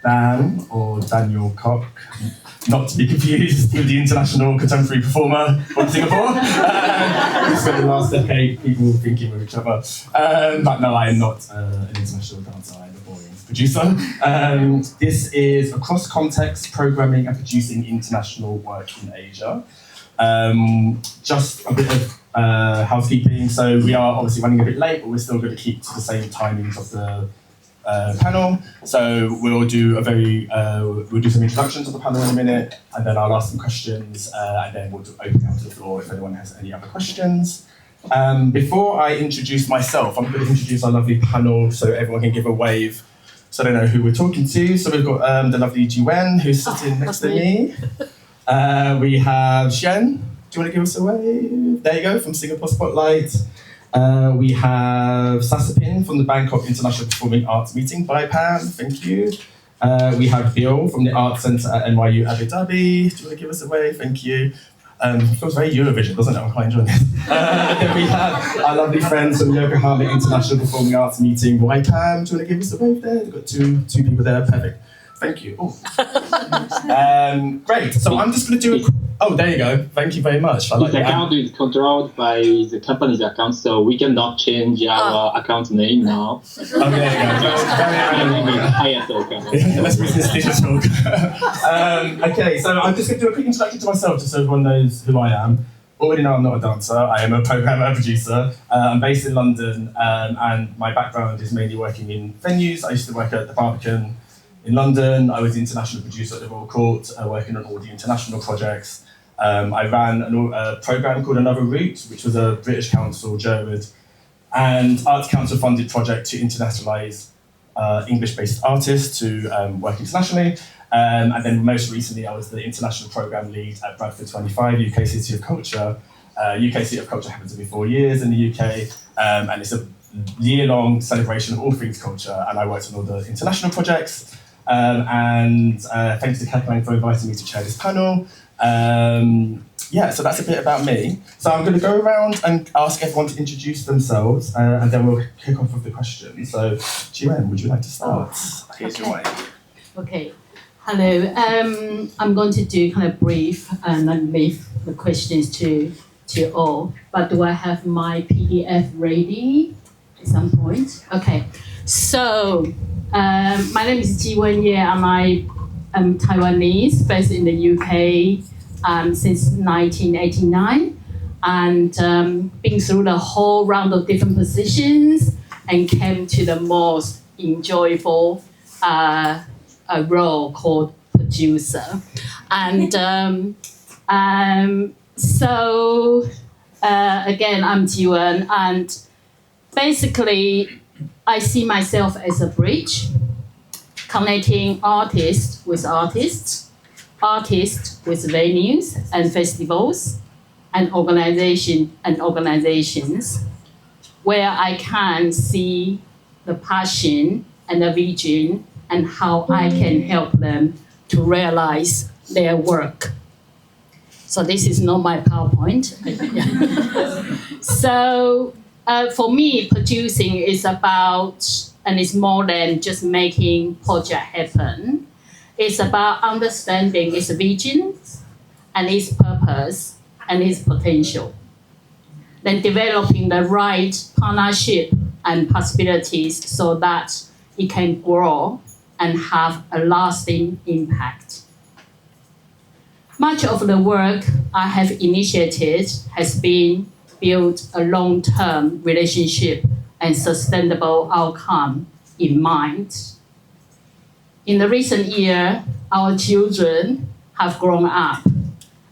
Dan, or Daniel Koch, not to be confused with the international contemporary performer from Singapore. We spent the last decade people thinking with each other. But no, I am not an international dancer, I'm a boring producer. This is across context, programming and producing international work in Asia. Just a bit of housekeeping. So we are obviously running a bit late, but we're still going to keep to the same timings of the panel. So we'll do some introductions of the panel in a minute, and then I'll ask some questions, and then we'll open up to the floor if anyone has any other questions. Before I introduce myself, I'm going to introduce our lovely panel so everyone can give a wave so they know who we're talking to. So we've got the lovely Jiwen, who's sitting next to me. We have Shen. Do you want to give us a wave? There you go, from Singapore Spotlight. We have Sasapin from the Bangkok International Performing Arts Meeting by Pam, thank you. We have Bill from the Arts Centre at NYU Abu Dhabi. Do you want to give us a wave? Thank you. It feels very Eurovision, doesn't it? I'm quite enjoying this. Then we have our lovely friends from Yokohama International Performing Arts Meeting by Pam. Do you want to give us a wave there? We've got two people there, perfect. Thank you. Great, so I'm just going to do oh, there you go. Thank you very much. This account is controlled by the company's account, so we cannot change our account name now. Oh, there you go. Let's make this digital. Okay, so I'm just going to do a quick introduction to myself, just so everyone knows who I am. Already know I'm not a dancer. I am a programmer and producer. I'm based in London, and my background is mainly working in venues. I used to work at the Barbican in London. I was the international producer at the Royal Court, working on all the international projects. I ran a programme called Another Route, which was a British Council, German, and Arts Council funded project to internationalise English-based artists to work internationally. And then most recently, I was the international programme lead at Bradford 25, UK City of Culture. UK City of Culture happens every 4 years in the UK, and it's a year-long celebration of all things culture, and I worked on all the international projects. And thanks to Kakilang for inviting me to chair this panel. Yeah, so that's a bit about me. So I'm going to go around and ask everyone to introduce themselves, and then we'll kick off with the questions. So, Jiwen, would you like to start? Here's your mic. Okay. Hello. I'm going to do kind of brief and then leave the questions to all. But do I have my PDF ready at some point? Okay. So, my name is Jiwen Ye, and I am Taiwanese, based in the UK since 1989, and been through the whole round of different positions and came to the most enjoyable role called producer. And again, I'm Jiwen, and basically, I see myself as a bridge connecting artists with artists, artists with venues and festivals, and organizations, where I can see the passion and the vision and how I can help them to realize their work. So this is not my PowerPoint. So for me, producing is about, and it's more than just making project happen. It's about understanding its vision and its purpose and its potential. Then developing the right partnership and possibilities so that it can grow and have a lasting impact. Much of the work I have initiated has been build a long-term relationship and sustainable outcome in mind. In the recent year, our children have grown up,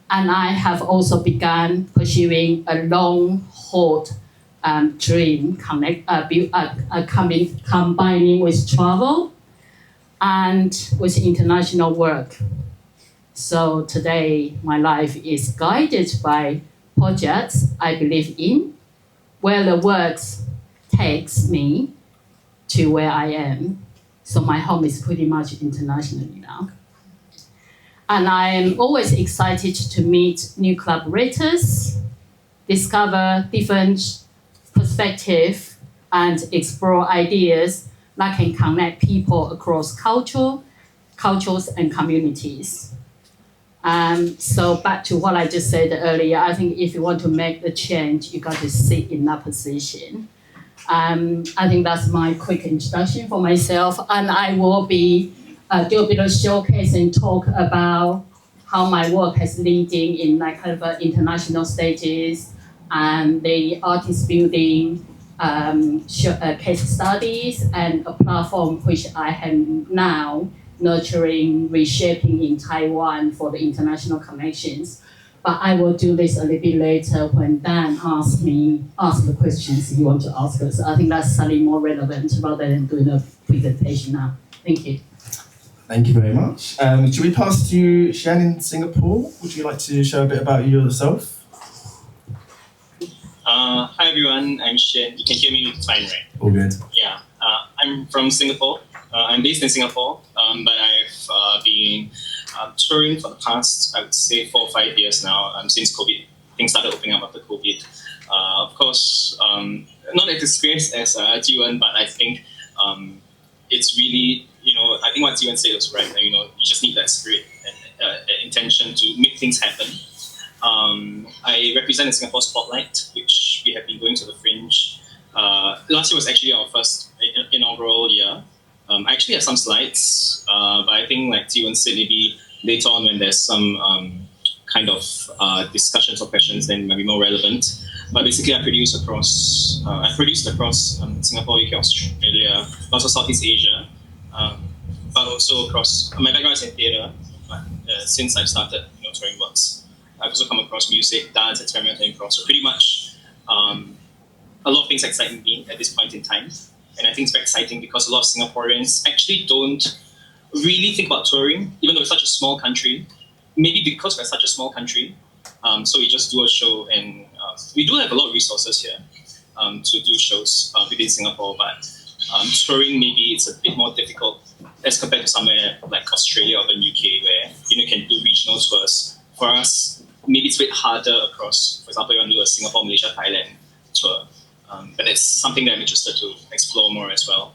and I have also begun pursuing a long-hauled dream combining with travel and with international work. So today, my life is guided by projects I believe in, where the work takes me to where I am. So my home is pretty much internationally now. And I am always excited to meet new collaborators, discover different perspectives, and explore ideas that can connect people across culture cultures and communities. So back to what I just said earlier, I think if you want to make the change, you got to sit in that position. I think that's my quick introduction for myself, and I will be do a bit of showcase and talk about how my work has leading in like kind of international stages and the artist building case studies and a platform which I am now nurturing, reshaping in Taiwan for the international connections. But I will do this a little bit later when Dan asks the questions you want to ask us. I think that's slightly more relevant rather than doing a presentation now. Thank you. Thank you very much. Should we pass to Shan in Singapore? Would you like to share a bit about yourself? Hi everyone, I'm Shen. You can hear me fine, right? All good. Yeah, I'm from Singapore. I'm based in Singapore, but I've been touring for the past, I would say, 4 or 5 years now, since COVID. Things started opening up after COVID. Of course, not as experienced as Jiwen, but I think it's really, I think what Jiwen said was right. You just need that spirit and intention to make things happen. I represent the Singapore Spotlight, which we have been going to the Fringe. Last year was actually our first inaugural year. I actually have some slides, but I think like Jiwen said, maybe later on when there's some kind of discussions or questions, then it might be more relevant. But basically I produced across Singapore, UK, Australia, also Southeast Asia, but also across, my background is in theatre, but since I've started touring works, I've also come across music, dance, experimental improv. So pretty much a lot of things excite me at this point in time. And I think it's very exciting because a lot of Singaporeans actually don't really think about touring, even though it's such a small country. Maybe because we're such a small country, so we just do a show, and we do have a lot of resources here to do shows within Singapore, but touring maybe it's a bit more difficult as compared to somewhere like Australia or the UK where you can do regional tours. For us, maybe it's a bit harder across, for example, you want to do a Singapore, Malaysia, Thailand tour. But it's something that I'm interested to explore more as well.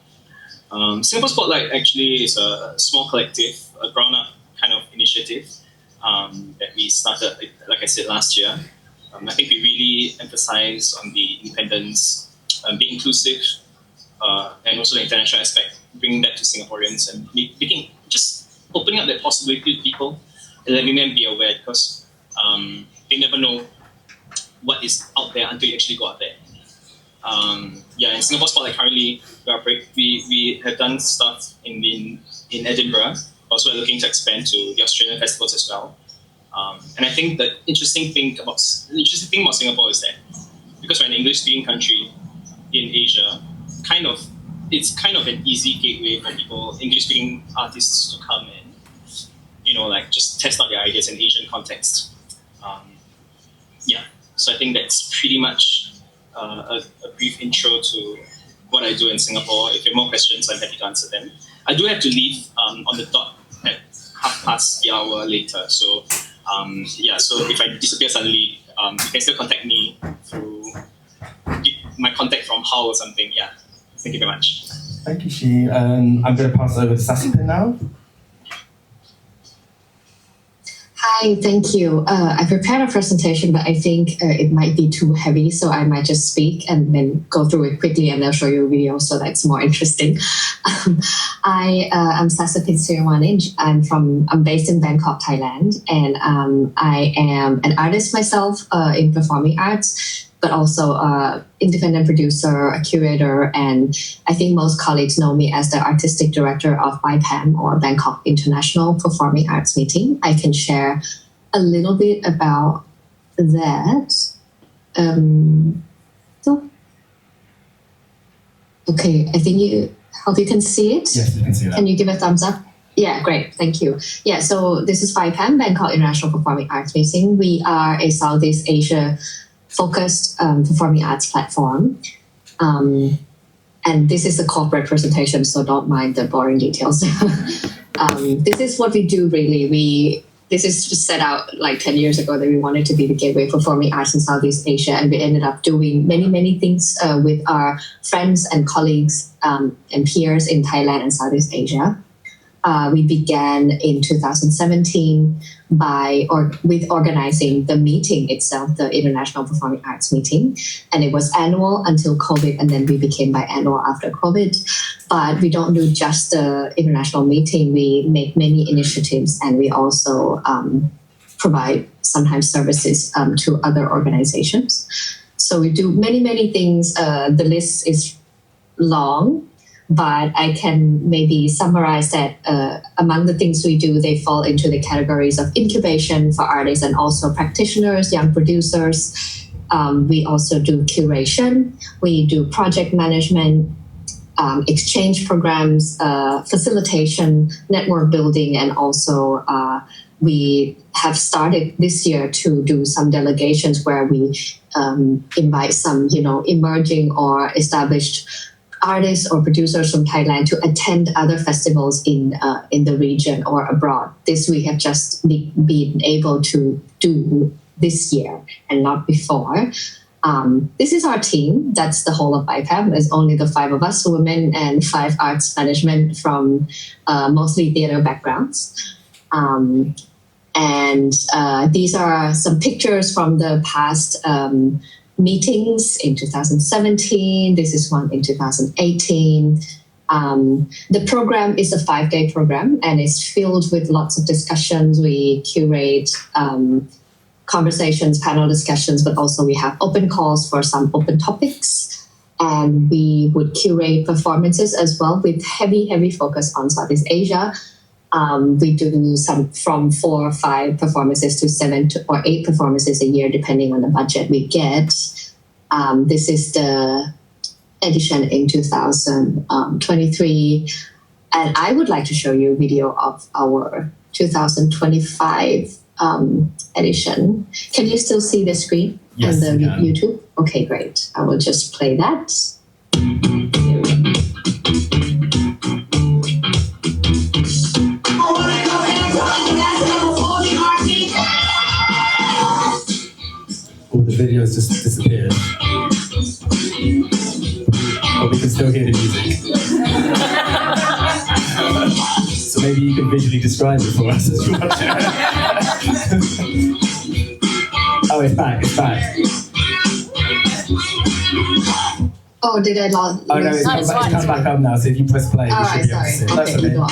Singapore Spotlight actually is a small collective, a ground-up kind of initiative that we started, like I said, last year. I think we really emphasize on the independence, being inclusive, and also the international aspect, bringing that to Singaporeans and just opening up that possibility to people and letting them be aware, because they never know what is out there until you actually go out there. In Singapore Spotlight currently, we have done stuff in Edinburgh. Also, we're looking to expand to the Australian festivals as well. And I think the interesting thing about Singapore is that because we're an English-speaking country in Asia, it's kind of an easy gateway for people, English-speaking artists, to come and just test out their ideas in Asian context. So I think that's pretty much a brief intro to what I do in Singapore. If you have more questions, I'm happy to answer them. I do have to leave on the dot at 1/2 the hour later. So so if I disappear suddenly, you can still contact me through my contact from Hull or something. Yeah, thank you very much. Thank you, Shi. I'm going to pass over to Sasipin now. Hi, thank you. I prepared a presentation, but I think it might be too heavy, so I might just speak and then go through it quickly, and I'll show you a video so that's more interesting. I'm Sasapin Siriwanin. I'm based in Bangkok, Thailand, and I am an artist myself in performing arts, but also independent producer, a curator, and I think most colleagues know me as the artistic director of BIPAM, or Bangkok International Performing Arts Meeting. I can share a little bit about that. Okay, I think hope you can see it. Yes, you can see that. Can you give a thumbs up? Yeah, great. Thank you. Yeah, so this is BIPAM, Bangkok International Performing Arts Meeting. We are a Southeast Asia focused performing arts platform. And this is a corporate presentation, so don't mind the boring details. This is what we do really. This is just set out like 10 years ago that we wanted to be the gateway for performing arts in Southeast Asia, and we ended up doing many things with our friends and colleagues and peers in Thailand and Southeast Asia. We began in 2017 with organizing the meeting itself, the International Performing Arts meeting. And it was annual until COVID, and then we became biannual after COVID. But we don't do just the international meeting. We make many initiatives, and we also provide sometimes services to other organizations. So we do many, many things. The list is long, but I can maybe summarize that among the things we do, they fall into the categories of incubation for artists and also practitioners, young producers. We also do curation. We do project management, exchange programs, facilitation, network building, and also we have started this year to do some delegations where we invite some, emerging or established artists or producers from Thailand to attend other festivals in the region or abroad. This we have just been able to do this year and not before. This is our team. That's the whole of BIPAM. There's only the 5 of us, women, and 5 arts management from mostly theater backgrounds. And these are some pictures from the past meetings in 2017. This is one in 2018. The program is a 5-day program, and it's filled with lots of discussions. We curate conversations, panel discussions, but also we have open calls for some open topics. And we would curate performances as well with heavy focus on Southeast Asia. We do some from 4 or 5 performances to 7 or 8 performances a year, depending on the budget we get. This is the edition in 2023. And I would like to show you a video of our 2025 edition. Can you still see the screen? Yes, and the YouTube? Okay, great. I will just play that. All the videos just disappeared. But we can still hear the music. So maybe you can visually describe it for us as you watch it. Oh, it's back. Oh, did I lose? Oh no, it's come back up now. So if you press play, you should be able to see it. Okay, That's okay. go on.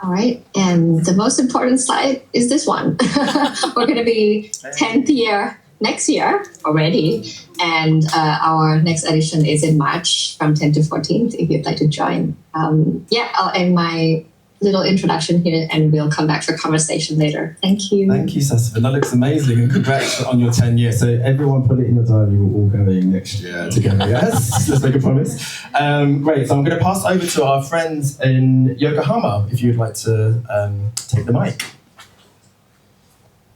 All right, and the most important slide is this one. We're going to be 10th year next year already, and our next edition is in March from 10th to 14th if you'd like to join. I'll end my little introduction here and we'll come back for conversation later. Thank you. Thank you, Sasha. That looks amazing, and congrats on your 10 years. So everyone put it in your diary, we're all going next year together, yes? Let's make a promise. Great, so I'm going to pass over to our friends in Yokohama, if you'd like to take the mic.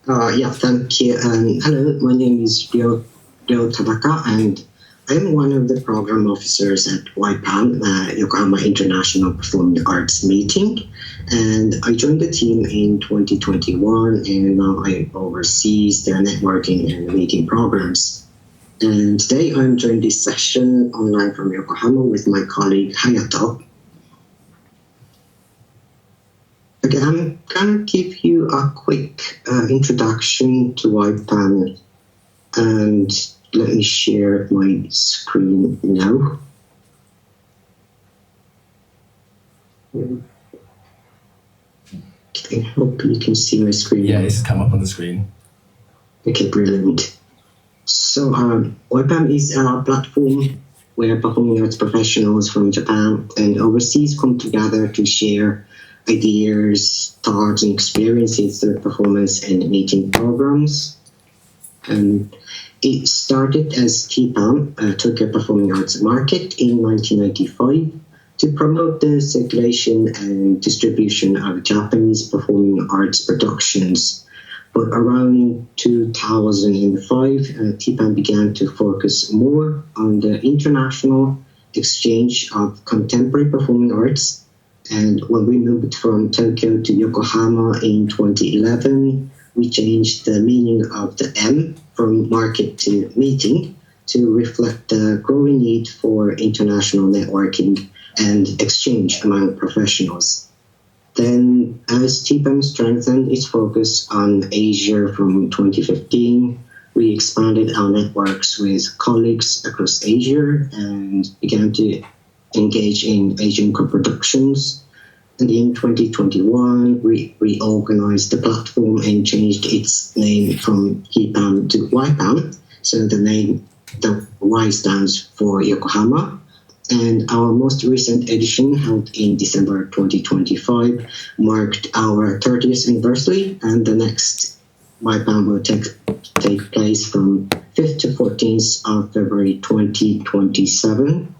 Thank you. Hello, my name is Ryo Tabaka, and I'm one of the program officers at YPAM, Yokohama International Performing Arts Meeting. And I joined the team in 2021, and now I oversee their networking and meeting programs. And today I'm joining this session online from Yokohama with my colleague Hayato. Okay, I'm going to give you a quick introduction to YPAN, and let me share my screen now. Okay, hope you can see my screen. Yeah, it's come up on the screen. Okay, brilliant. So, YPAN is a platform where performing arts professionals from Japan and overseas come together to share ideas, thoughts, and experiences through performance and meeting programs. And it started as TPAM, Tokyo Performing Arts Market, in 1995 to promote the circulation and distribution of Japanese performing arts productions. But around 2005, TPAM began to focus more on the international exchange of contemporary performing arts. And when we moved from Tokyo to Yokohama in 2011, we changed the meaning of the M from market to meeting to reflect the growing need for international networking and exchange among professionals. Then, as TPAM strengthened its focus on Asia from 2015, we expanded our networks with colleagues across Asia and began to engage in Asian co-productions. And in 2021, we reorganized the platform and changed its name from TPAM to YPAM. So the Y stands for Yokohama. And our most recent edition, held in December 2025, marked our 30th anniversary, and the next YPAM will take place from 5th to 14th of February 2027.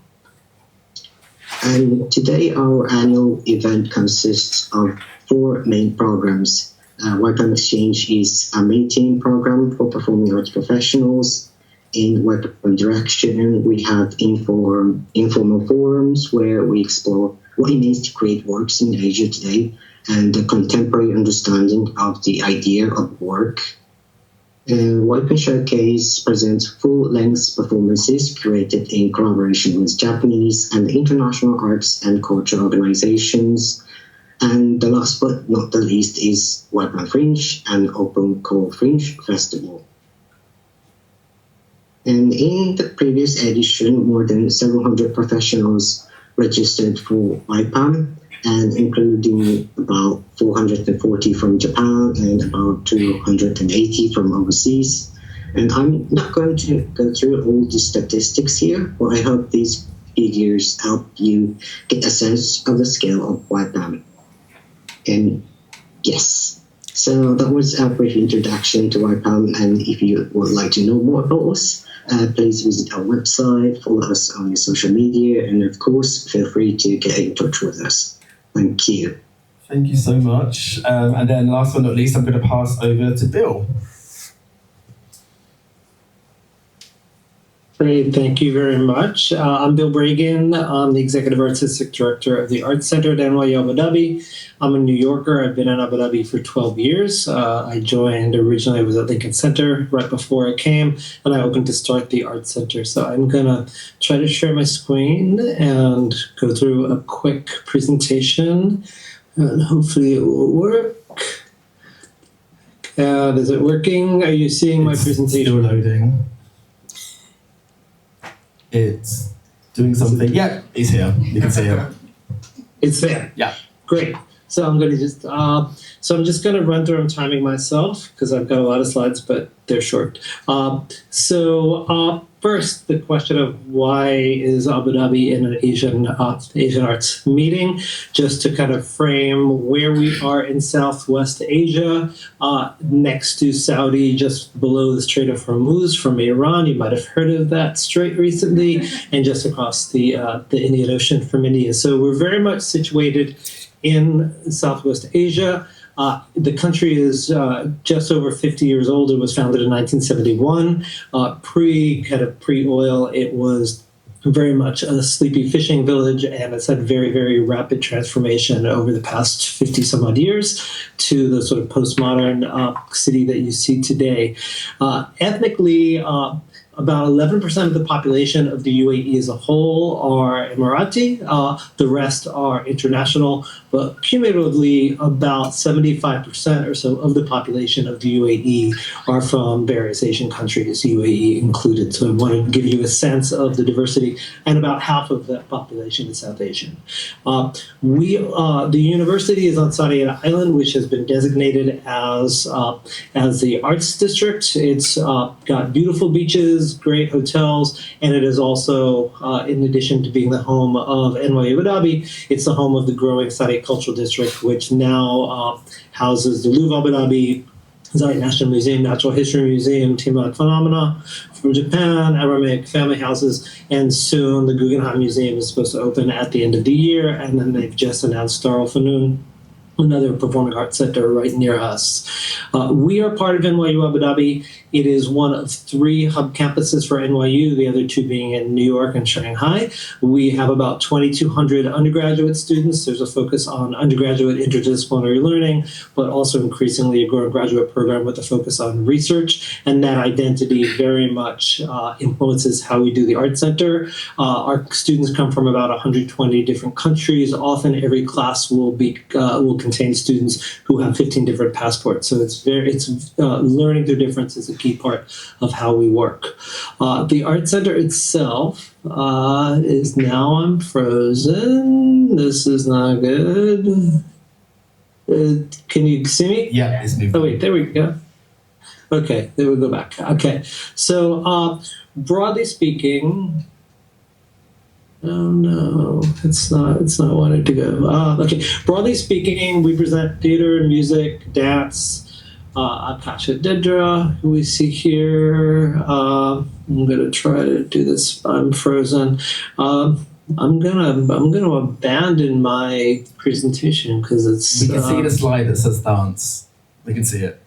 And today, our annual event consists of 4 main programs. YPAM Exchange is a meeting program for performing arts professionals. In YPAM Direction, we have informal forums where we explore what it means to create works in Asia today and the contemporary understanding of the idea of work. YPAM Showcase presents full-length performances created in collaboration with Japanese and international arts and culture organizations. And the last but not the least is YPAM Fringe, an open call Fringe festival. And in the previous edition, more than several hundred professionals registered for YPAM, and including about 440 from Japan and about 280 from overseas. And I'm not going to go through all the statistics here, but I hope these figures help you get a sense of the scale of YPAM. And yes. So that was a brief introduction to YPAM, and if you would like to know more about us, please visit our website, follow us on social media, and of course, feel free to get in touch with us. Thank you. Thank you so much. And then last but not least, I'm going to pass over to Bill. Great, thank you very much. I'm Bill Bragan. I'm the Executive Artistic Director of the Arts Center at NYU Abu Dhabi. I'm a New Yorker. I've been in Abu Dhabi for 12 years. I joined originally, I was at Lincoln Center right before I came, and I opened to start the Arts Center. So I'm going to try to share my screen and go through a quick presentation, and hopefully it will work. Is it working? Are you seeing my presentation? Still loading. It's doing something. Yeah, it's here. You can see it. It's there. Yeah. Great. So I'm going to just I'm just going to run through. I'm timing myself because I've got a lot of slides, but they're short. First, the question of why is Abu Dhabi in an Asian arts meeting, just to kind of frame where we are in Southwest Asia, next to Saudi, just below the Strait of Hormuz from Iran. You might have heard of that strait recently, and just across the Indian Ocean from India. So we're very much situated in Southwest Asia. The country is just over 50 years old. It was founded in 1971. Pre-oil, it was very much a sleepy fishing village, and it's had very, very rapid transformation over the past 50 some odd years to the sort of postmodern city that you see today. Ethnically, about 11% of the population of the UAE as a whole are Emirati. The rest are international, but cumulatively about 75% or so of the population of the UAE are from various Asian countries, UAE included. So I want to give you a sense of the diversity, and about half of that population is South Asian. The university is on Sardinia Island, which has been designated as the arts district. It's got beautiful beaches, great hotels, and it is also, in addition to being the home of NYU Abu Dhabi, it's the home of the growing Saudi Cultural District, which now houses the Louvre Abu Dhabi, Zayed National Museum, Natural History Museum, Tiamat Phenomena from Japan, Aramaic family houses, and soon the Guggenheim Museum is supposed to open at the end of the year, and then they've just announced Darul Fanoon, another performing arts center right near us. We are part of NYU Abu Dhabi. It is one of 3 hub campuses for NYU, the other 2 being in New York and Shanghai. We have about 2,200 undergraduate students. There's a focus on undergraduate interdisciplinary learning, but also increasingly a growing graduate program with a focus on research. And that identity very much influences how we do the Art Center. Our students come from about 120 different countries. Often every class will contain students who have 15 different passports. So it's learning through difference is a key part of how we work. The Art Center itself is now, I'm frozen. This is not good. Can you see me? Yeah, it's moving. Oh wait, there we go. Okay, there we go back. Okay, so broadly speaking, oh no, it's not wanting to go. Okay, broadly speaking, we present theater, music, dance, Akasha Dedra, who we see here. I'm gonna try to do this. I'm frozen. I'm gonna abandon my presentation because it's. We can see the slide that says dance. We can see it.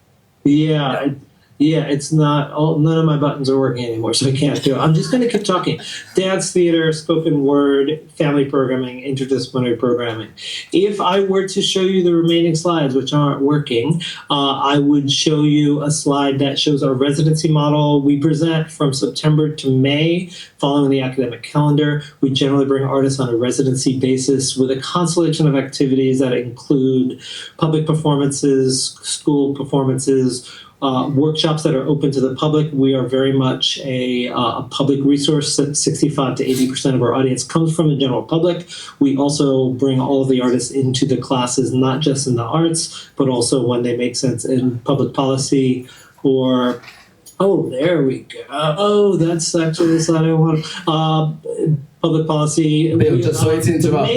Yeah, it's not. None of my buttons are working anymore, so I can't do it. I'm just going to keep talking. Dance, theater, spoken word, family programming, interdisciplinary programming. If I were to show you the remaining slides, which aren't working, I would show you a slide that shows our residency model. We present from September to May, following the academic calendar. We generally bring artists on a residency basis with a constellation of activities that include public performances, school performances, workshops that are open to the public. We are very much a public resource. 65 to 80% of our audience comes from the general public. We also bring all of the artists into the classes, not just in the arts, but also when they make sense in public policy or, oh, there we go. Oh, that's actually the slide I want. Public policy. Bill, just sorry to interrupt.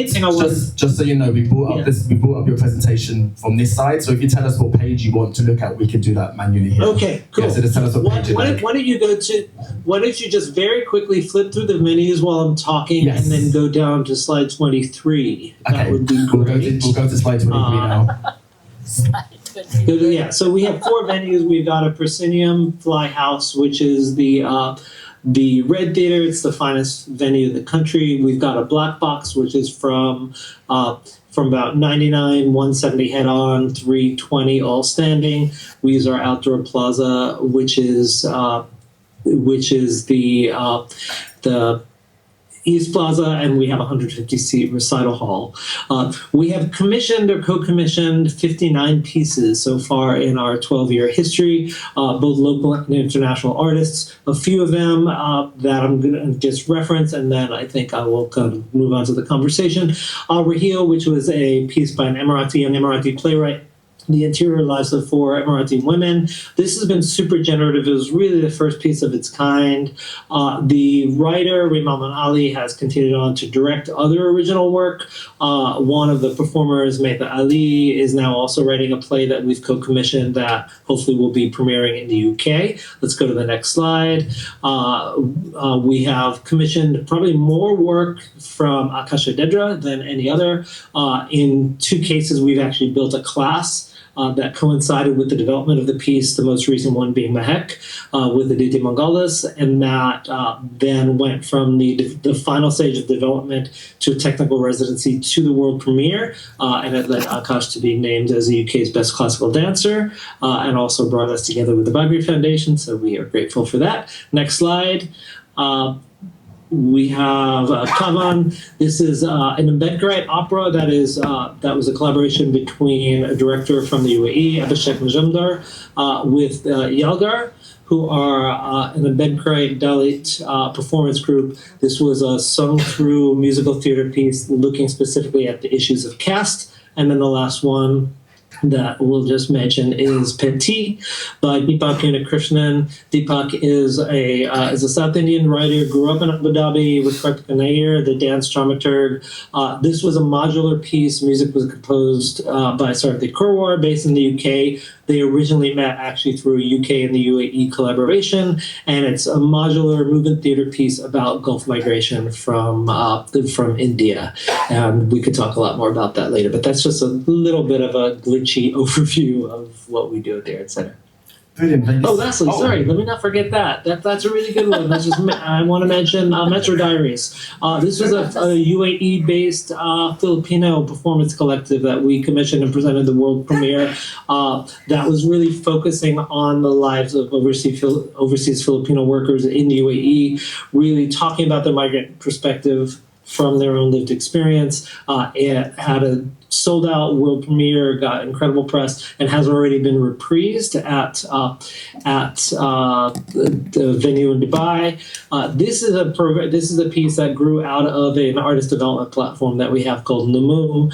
Just so you know, we brought up your presentation from this side. So if you tell us what page you want to look at, we can do that manually here. Okay, cool. Yeah, so just tell us what page. Why don't you just very quickly flip through the menus while I'm talking, and then go down to slide 23. Okay, that would be great. We'll go to slide 23 now. Yeah, so we have 4 venues. We've got a proscenium fly house, which is the Red Theater. It's the finest venue in the country. We've got a black box, which is from about 99, 170 head on, 320 all standing. We use our outdoor plaza, which is the East Plaza, and we have a 150-seat recital hall. We have commissioned or co-commissioned 59 pieces so far in our 12-year history, both local and international artists. A few of them that I'm going to just reference, and then I think I will kind of move on to the conversation. Raheel, which was a piece by an young Emirati playwright, The Interior Lives of 4 Emirati Women. This has been super generative. It was really the first piece of its kind. The writer, Rehman Ali, has continued on to direct other original work. One of the performers, Mehta Ali, is now also writing a play that we've co-commissioned that hopefully will be premiering in the UK. Let's go to the next slide. We have commissioned probably more work from Akasha Dedra than any other. In 2 cases, we've actually built a class that coincided with the development of the piece, the most recent one being Mahek with Aditya Mangalas, and that then went from the final stage of development to a technical residency to the world premiere, and it led Akash to be named as the UK's best classical dancer, and also brought us together with the Bagri Foundation, so we are grateful for that. Next slide. We have Kavan. This is an Ambedkarite opera that was a collaboration between a director from the UAE, Abhishek Majumdar, with Yalgar, who are an Ambedkarite Dalit performance group. This was a sung-through musical theater piece looking specifically at the issues of caste. And then the last one that we'll just mention is Peti by Deepak Unnikrishnan. Deepak is a South Indian writer, grew up in Abu Dhabi with Karthik Nair, the dance dramaturg. This was a modular piece. Music was composed by Sarthi Kurwar, based in the UK. They originally met actually through a UK and the UAE collaboration, and it's a modular movement theater piece about Gulf migration from India. And we could talk a lot more about that later, but that's just a little bit of a glitchy overview of what we do at the Art Center. Brilliant. Oh, lastly, sorry, let me not forget that. That's a really good one. I want to mention Metro Diaries. This was a UAE-based Filipino performance collective that we commissioned and presented the world premiere. That was really focusing on the lives of overseas Filipino workers in the UAE, really talking about their migrant perspective from their own lived experience. It had a sold-out world premiere, got incredible press, and has already been reprised at the venue in Dubai. This is a piece that grew out of an artist development platform that we have called Namu,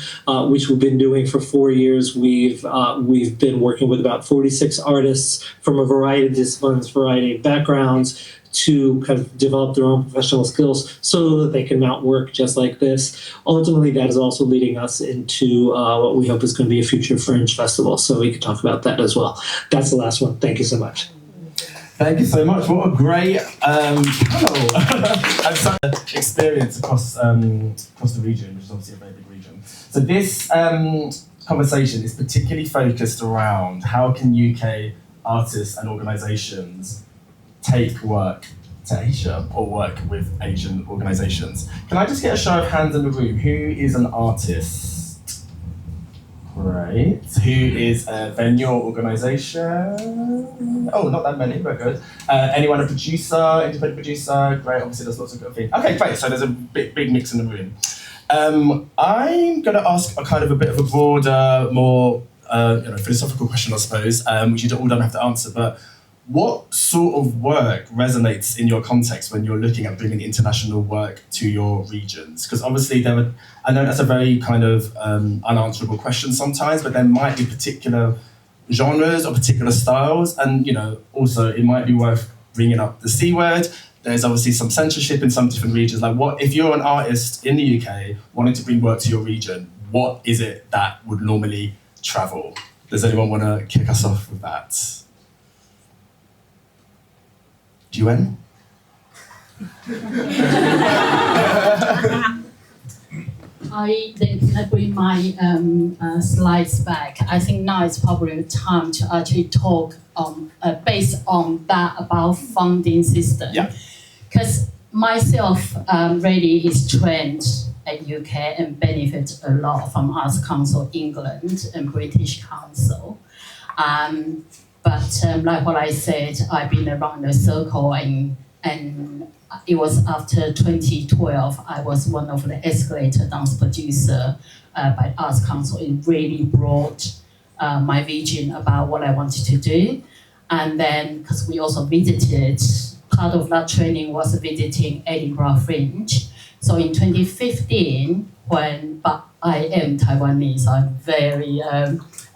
which we've been doing for 4 years. We've been working with about 46 artists from a variety of disciplines, variety of backgrounds, to kind of develop their own professional skills so that they can mount work just like this. Ultimately, that is also leading us into what we hope is going to be a future Fringe festival. So we can talk about that as well. That's the last one. Thank you so much. Thank you so much. What a great panel. And such an experience across the region, which is obviously a very big region. So this conversation is particularly focused around how can UK artists and organisations take work to Asia or work with Asian organisations. Can I just get a show of hands in the room? Who is an artist? Great. Who is a venue or organisation? Oh, not that many, but good. Anyone a producer, independent producer? Great, obviously there's lots of good things. Okay, great, so there's a big mix in the room. I'm going to ask a kind of a bit of a broader, more philosophical question, I suppose, which you all don't have to answer, but what sort of work resonates in your context when you're looking at bringing international work to your regions? Because obviously I know that's a very kind of unanswerable question sometimes, but there might be particular genres or particular styles, and also it might be worth bringing up the C word. There's obviously some censorship in some different regions. Like, what if you're an artist in the UK wanting to bring work to your region? What is it that would normally travel? Does anyone want to kick us off with that? Juan? Can I bring my slides back? I think now is probably the time to actually talk based on that about funding system. Yeah. Because myself really is trained at UK and benefits a lot from Arts Council England and British Council. But like what I said, I've been around the circle, and it was after 2012, I was one of the escalator dance producer by Arts Council. It really brought my vision about what I wanted to do. And then, because we also visited, part of that training was visiting Edinburgh Fringe. So in 2015, but I am Taiwanese, I'm very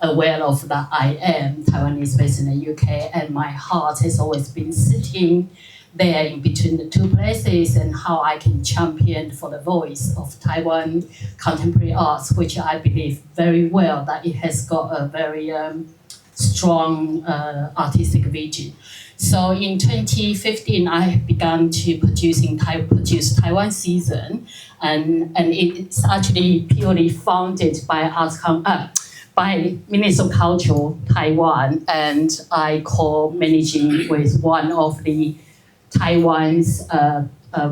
aware of that I am Taiwanese based in the UK, and my heart has always been sitting there in between the two places and how I can champion for the voice of Taiwan contemporary arts, which I believe very well that it has got a very strong artistic vision. So in 2015, I began to produce Taiwan Season, and it's actually purely founded by by Ministry of Culture, Taiwan, and I co-managing with one of the Taiwan's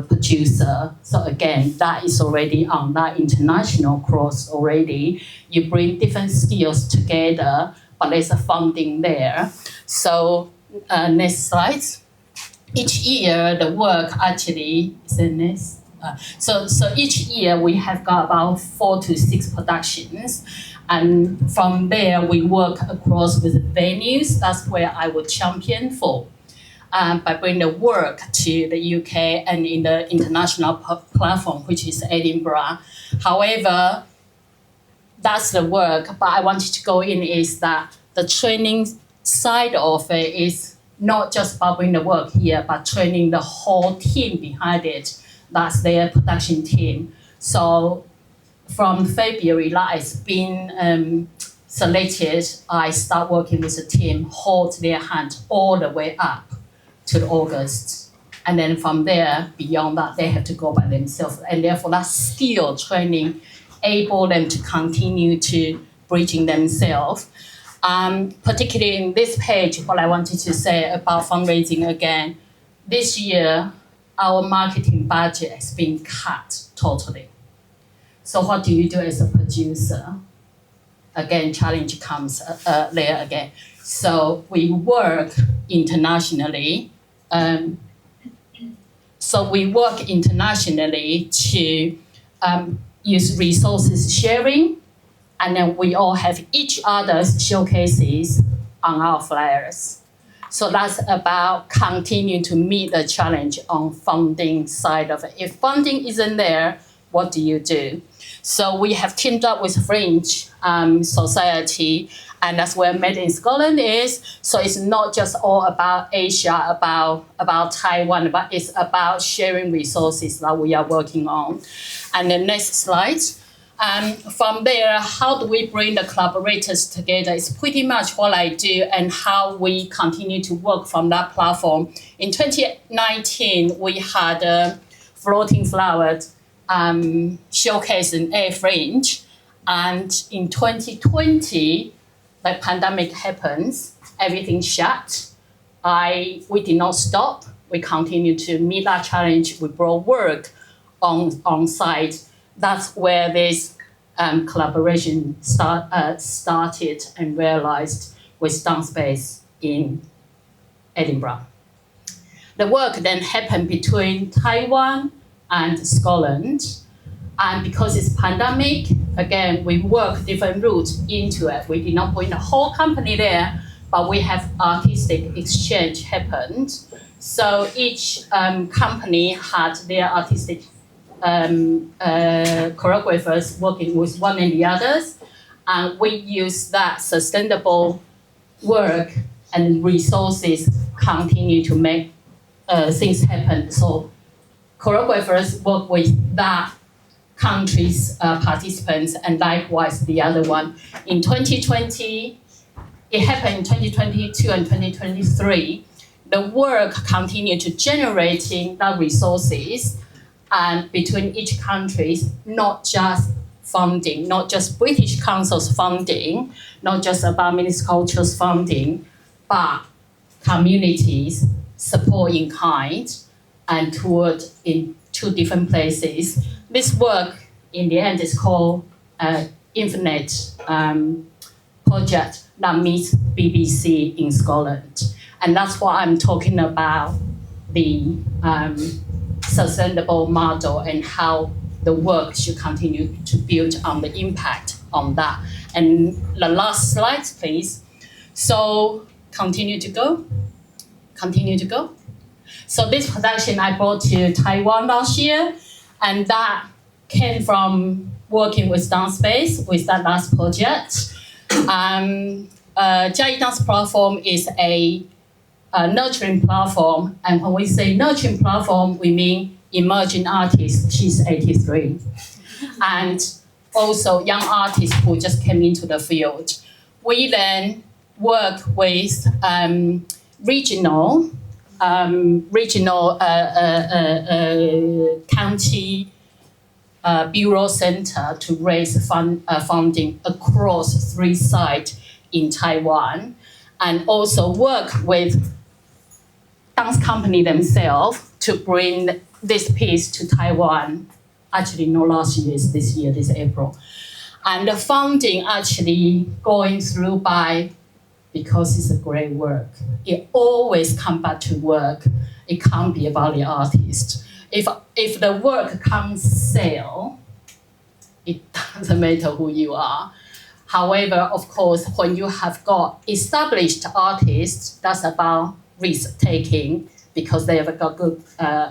producer. So again, that is already on that international cross already. You bring different skills together, but there's a funding there. So next slide. Each year, the work actually is in this. So each year we have got about 4 to 6 productions. And from there, we work across with venues. That's where I would champion for. By bringing the work to the UK and in the international platform, which is Edinburgh. However, that's the work, but I wanted to go in is that the training side of it is not just about bringing the work here, but training the whole team behind it. That's their production team. So from February, that has been selected, I start working with the team, hold their hand all the way up to August. And then from there, beyond that, they have to go by themselves. And therefore, that skill training able them to continue to bridging themselves. Particularly in this page, what I wanted to say about fundraising again, this year, our marketing budget has been cut totally. So what do you do as a producer? Again, challenge comes there again. So we work internationally. So we work internationally to use resources sharing, and then we all have each other's showcases on our flyers. So that's about continuing to meet the challenge on funding side of it. If funding isn't there, what do you do? So we have teamed up with Fringe Society, and that's where Made in Scotland is. So it's not just all about Asia, about Taiwan, but it's about sharing resources that we are working on. And the next slide. From there, how do we bring the collaborators together? It's pretty much what I do and how we continue to work from that platform. In 2019, we had a floating flower showcase in Air Fringe. And in 2020, the pandemic happens, everything shut. We did not stop. We continued to meet that challenge. We brought work on site. That's where this collaboration started and realized with Dance Space in Edinburgh. The work then happened between Taiwan and Scotland. And because it's pandemic, again, we work different routes into it. We did not bring the whole company there, but we have artistic exchange happened. So each company had their artistic choreographers working with one and the others, and we use that sustainable work and resources continue to make things happen. So choreographers work with that country's participants, and likewise the other one. In 2020, it happened in 2022 and 2023. The work continued to generating the resources. And between each country, not just funding, not just British Council's funding, not just about Ministry of Culture's funding, but communities support in kind and toward in 2 different places. This work, in the end, is called Infinite Project that meets BBC in Scotland. And that's what I'm talking about, the sustainable model and how the work should continue to build on the impact on that. And the last slide, please. So continue to go. So this production I brought to Taiwan last year, and that came from working with Dance Space with that last project. Jai Dance Platform is a nurturing platform, and when we say nurturing platform, we mean emerging artists. She's 83, and also young artists who just came into the field. We then work with regional county Bureau Center to raise funding across 3 sites in Taiwan, and also work with dance company themselves to bring this piece to Taiwan. Actually, not last year, it's this year, this April. And the funding actually going through because it's a great work. It always come back to work. It can't be about the artist. If the work can't sell, it doesn't matter who you are. However, of course, when you have got established artists, that's about risk-taking because they have got good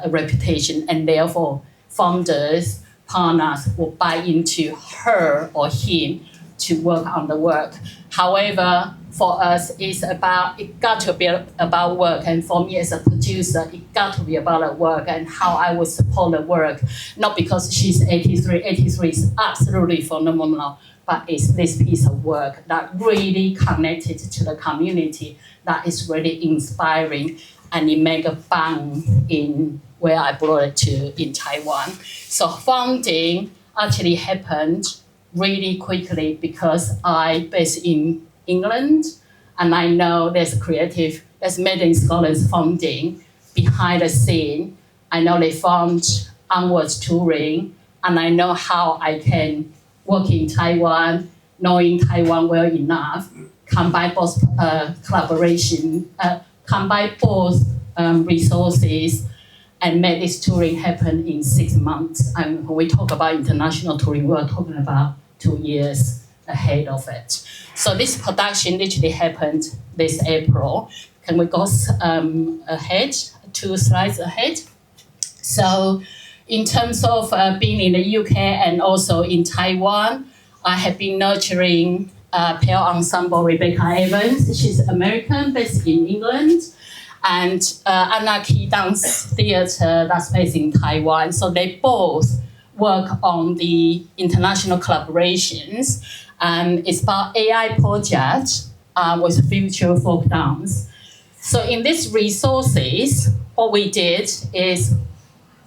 reputation, and therefore funders, partners will buy into her or him to work on the work. However, for us, it got to be about work, and for me as a producer, it got to be about the work and how I would support the work. Not because she's 83. 83 is absolutely phenomenal, but it's this piece of work that really connected to the community, that is really inspiring, and it made a bang in where I brought it to in Taiwan. So funding actually happened really quickly because I based in England, and I know there's Made Scholars funding behind the scene. I know they fund onwards touring, and I know how I can work in Taiwan, knowing Taiwan well enough, combine both resources, and make this touring happen in 6 months. And when we talk about international touring, we're talking about 2 years ahead of it. So this production literally happened this April. Can we go ahead, 2 slides ahead? So in terms of being in the UK and also in Taiwan, I have been nurturing Pale Ensemble Rebecca Evans. She's American, based in England, and Anarchy Dance Theatre that's based in Taiwan. So they both work on the international collaborations. It's about AI project with future folk dance. So in these resources, what we did is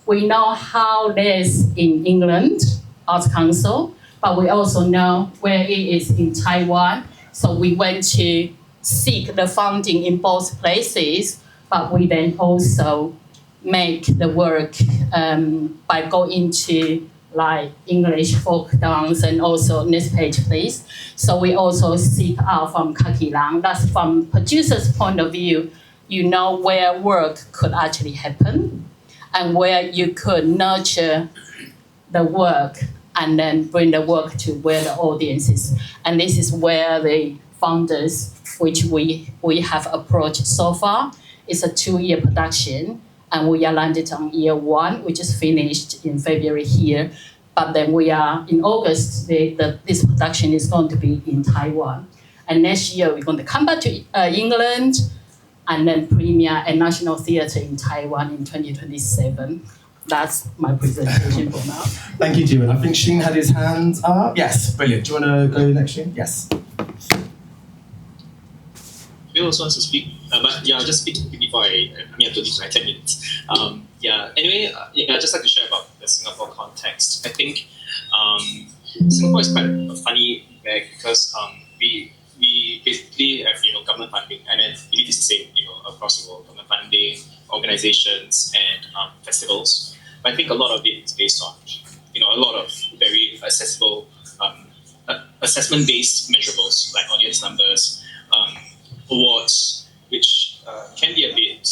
we know how it is in England, Arts Council, but we also know where it is in Taiwan. So we went to seek the funding in both places, but we then also make the work by going to like English folk dance, and also next page, please. So we also seek out from Kakilang. That's from producer's point of view, you know where work could actually happen and where you could nurture the work and then bring the work to where the audience is. And this is where the founders, which we have approached so far, is a 2-year production, and we are landed on year 1, which is finished in February here. But then we are, in August, this production is going to be in Taiwan. And next year, we're going to come back to England and then premiere at National Theatre in Taiwan in 2027. That's my presentation for now. Thank you, Jiwon. I think Sheen had his hands up. Yes, brilliant. Do you want to go next, Sheen? Yes. Bill also wants to speak, but yeah, I'll just speak before I have to leave my 10 minutes. Anyway, I'd just like to share about the Singapore context. I think Singapore is quite a funny bag because we basically have government funding, and then it is the same across the world, government funding, organizations, and festivals. But I think a lot of it is based on a lot of very accessible assessment-based measurables like audience numbers, awards, which can be a bit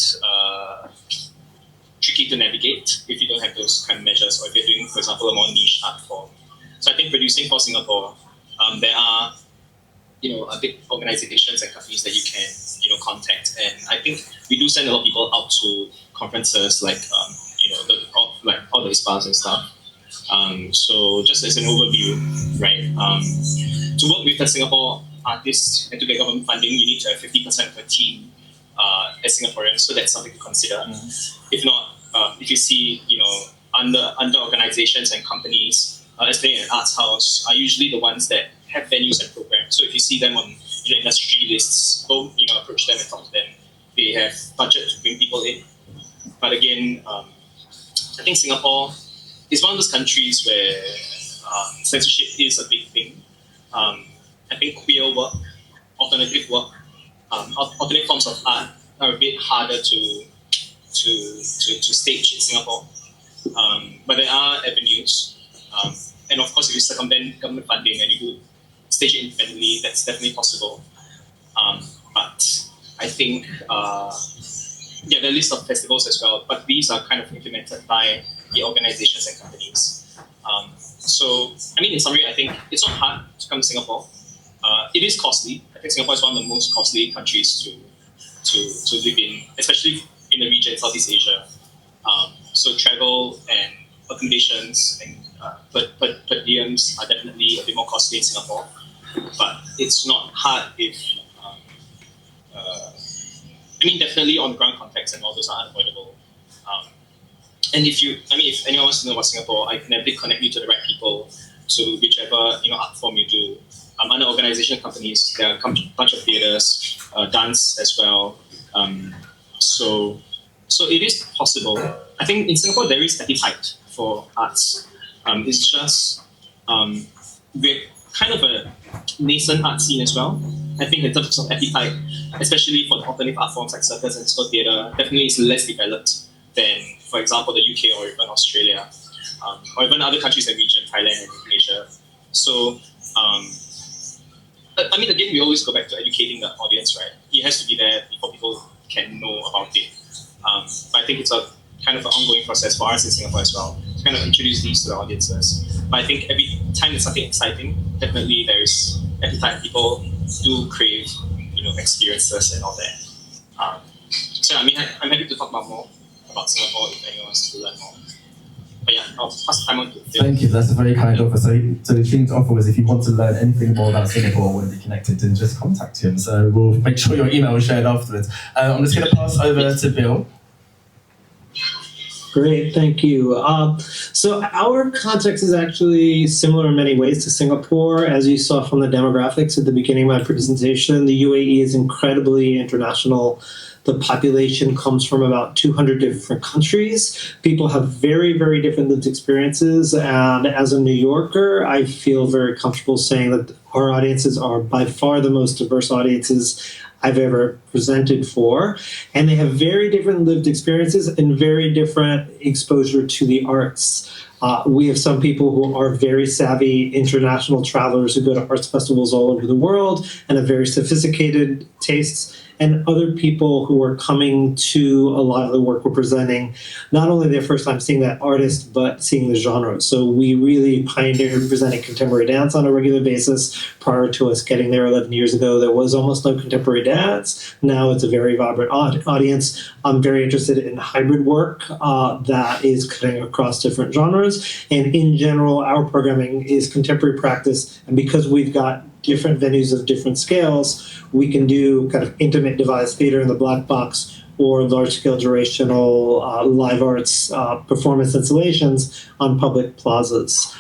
tricky to navigate if you don't have those kind of measures, or if you're doing, for example, a more niche art form. So I think producing for Singapore, there are big organizations and companies that you can contact, and I think we do send a lot of people out to conferences like all the ISPAs and stuff. So just as an overview, right? To work with the Singapore artists and to get government funding, you need to have 50% of a team as Singaporeans, so that's something to consider. If not, if you see, under organizations and companies, especially an arts house, are usually the ones that have venues and programs. So if you see them on industry lists, go approach them and talk to them. They have budget to bring people in. But again, I think Singapore it's one of those countries where censorship is a big thing. I think queer work, alternative work, alternate forms of art are a bit harder to stage in Singapore. But there are avenues, and of course, if you circumvent government funding and you do stage it independently, that's definitely possible. But I think there are a list of festivals as well, but these are kind of implemented by the organizations and companies. So, I mean, in summary, I think it's not hard to come to Singapore. It is costly. I think Singapore is one of the most costly countries to live in, especially in the region in Southeast Asia. So travel and accommodations and per diems are definitely a bit more costly in Singapore. But it's not hard if, I mean, definitely on ground contacts and all those are unavoidable. And if anyone wants to know about Singapore, I can definitely connect you to the right people, to whichever art form you do. Under organization companies, there are a bunch of theaters, dance as well. So it is possible. I think in Singapore there is appetite for arts. It's just we're kind of a nascent art scene as well. I think in terms of appetite, especially for the alternative art forms like circus and musical theatre, definitely is less developed than, for example, the UK or even Australia, or even other countries in the region, Thailand and Indonesia. So, I mean, again, we always go back to educating the audience, right? It has to be there before people can know about it. But I think it's a kind of an ongoing process for us in Singapore as well, to kind of introduce these to the audiences. But I think every time there's something exciting, definitely there's appetite. People do crave, experiences and all that. So I mean, I'm happy to talk more about Singapore if anyone wants to learn more. But yeah, I'll pass the time on to Phil. Thank you, that's a very kind offer. So the thing to offer was if you want to learn anything more about Singapore when you're connected, then just contact him. So we'll make sure your email is shared afterwards. I'm just going to pass over to Bill. Great, thank you. So our context is actually similar in many ways to Singapore. As you saw from the demographics at the beginning of my presentation, the UAE is incredibly international. The population comes from about 200 different countries. People have very, very different lived experiences. And as a New Yorker, I feel very comfortable saying that our audiences are by far the most diverse audiences I've ever presented for. And they have very different lived experiences and very different exposure to the arts. We have some people who are very savvy international travelers who go to arts festivals all over the world and have very sophisticated tastes, and other people who are coming to a lot of the work we're presenting, not only their first time seeing that artist, but seeing the genre. So we really pioneered presenting contemporary dance on a regular basis. Prior to us getting there 11 years ago, there was almost no contemporary dance. Now it's a very vibrant audience. I'm very interested in hybrid work that is cutting across different genres. And in general, our programming is contemporary practice. And because we've got different venues of different scales, we can do kind of intimate devised theater in the black box or large-scale durational live arts performance installations on public plazas.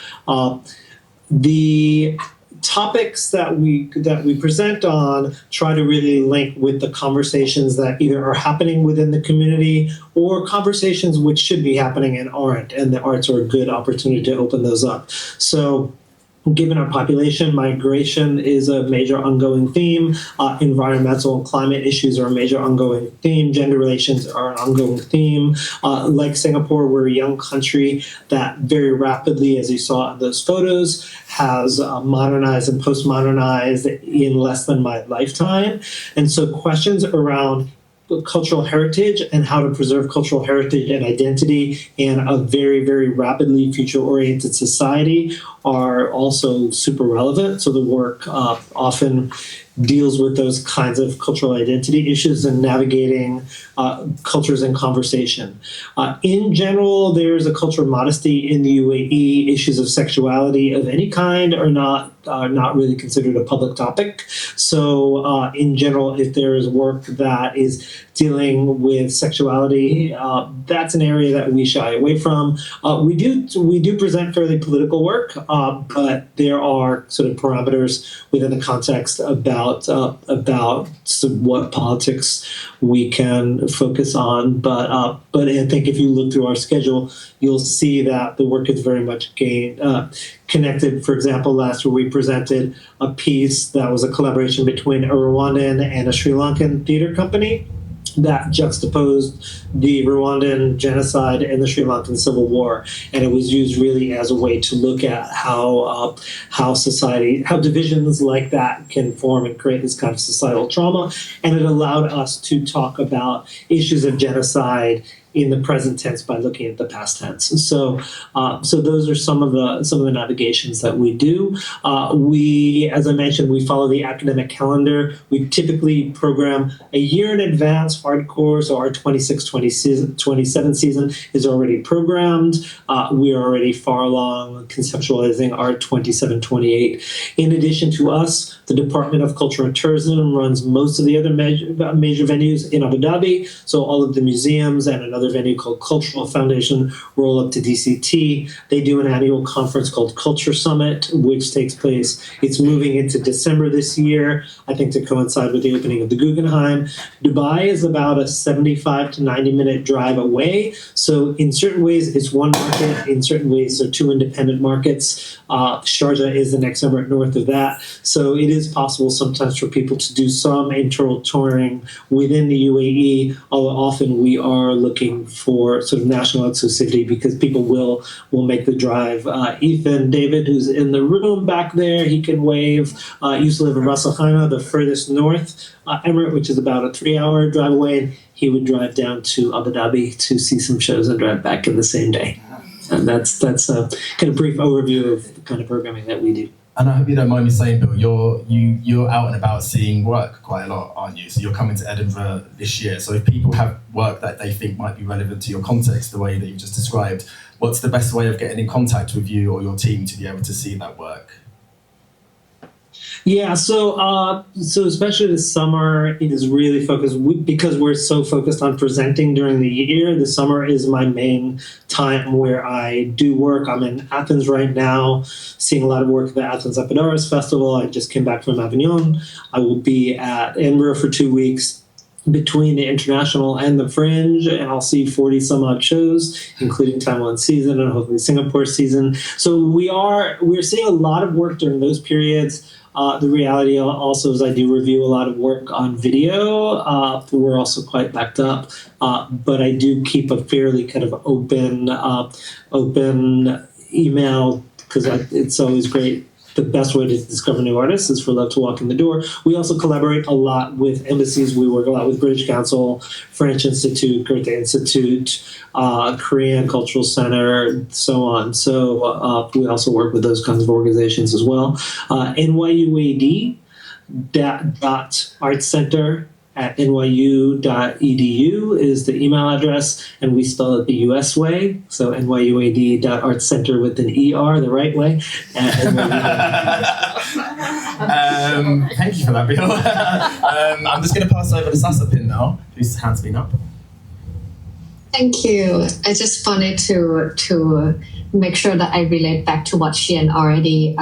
The topics that we present on try to really link with the conversations that either are happening within the community or conversations which should be happening and aren't, and the arts are a good opportunity to open those up. So given our population, migration is a major ongoing theme. Environmental and climate issues are a major ongoing theme. Gender relations are an ongoing theme. Like Singapore, we're a young country that very rapidly, as you saw in those photos, has modernized and post-modernized in less than my lifetime. And so questions around cultural heritage and how to preserve cultural heritage and identity in a very, very rapidly future-oriented society are also super relevant. So the work often deals with those kinds of cultural identity issues and navigating cultures in conversation. In general, there's a culture of modesty in the UAE. Issues of sexuality of any kind are not really considered a public topic. So in general, if there is work that is dealing with sexuality, that's an area that we shy away from. We do present fairly political work, but there are sort of parameters within the context about about what politics we can focus on. But I think if you look through our schedule, you'll see that the work is very much connected. For example, last year we presented a piece that was a collaboration between a Rwandan and a Sri Lankan theater company that juxtaposed the Rwandan genocide and the Sri Lankan Civil War, and it was used really as a way to look at how divisions like that can form and create this kind of societal trauma, and it allowed us to talk about issues of genocide in the present tense by looking at the past tense. So those are some of the navigations that we do. We, as I mentioned, we follow the academic calendar. We typically program a year in advance hardcore, so our 26-27 season is already programmed. We are already far along conceptualizing our 27-28. In addition to us, the Department of Culture and Tourism runs most of the other major venues in Abu Dhabi, so all of the museums and another venue called Cultural Foundation roll up to DCT. They do an annual conference called Culture Summit, which takes place. It's moving into December this year, I think to coincide with the opening of the Guggenheim. Dubai is about a 75 to 90-minute drive away. So in certain ways, it's one market. In certain ways, they're two independent markets. Sharjah is the next number north of that. So it is possible sometimes for people to do some internal touring within the UAE, although often we are looking for sort of national exclusivity because people will make the drive. Ethan David, who's in the room back there, he can wave. Used to live in Ras Al Khaimah, the furthest north emirate, which is about a 3-hour drive away. And he would drive down to Abu Dhabi to see some shows and drive back in the same day. And that's a kind of brief overview of the kind of programming that we do. And I hope you don't mind me saying, Bill, you're out and about seeing work quite a lot, aren't you? So you're coming to Edinburgh this year. So if people have work that they think might be relevant to your context, the way that you just described, what's the best way of getting in contact with you or your team to be able to see that work? Yeah, so especially this summer, it is really focused, because we're so focused on presenting during the year. The summer is my main time where I do work. I'm in Athens right now, seeing a lot of work at the Athens Epidaurus Festival. I just came back from Avignon. I will be at Edinburgh for 2 weeks between the International and the Fringe, and I'll see 40 some odd shows, including Taiwan season and hopefully Singapore season. So we're seeing a lot of work during those periods. The reality also is I do review a lot of work on video. We're also quite backed up, but I do keep a fairly kind of open email because it's always great. The best way to discover new artists is for love to walk in the door. We also collaborate a lot with embassies. We work a lot with British Council, French Institute, Goethe Institute, Korean Cultural Center, so on. So we also work with those kinds of organizations as well. NYUAD.artcenter at nyu.edu is the email address, and we spell it the US way, so nyuad.artcenter with an ER, the right way. Thank you for that, Bill. I'm just going to pass over to Sasapin now, whose hand's been up. Thank you. I just wanted to make sure that I relate back to what Xian already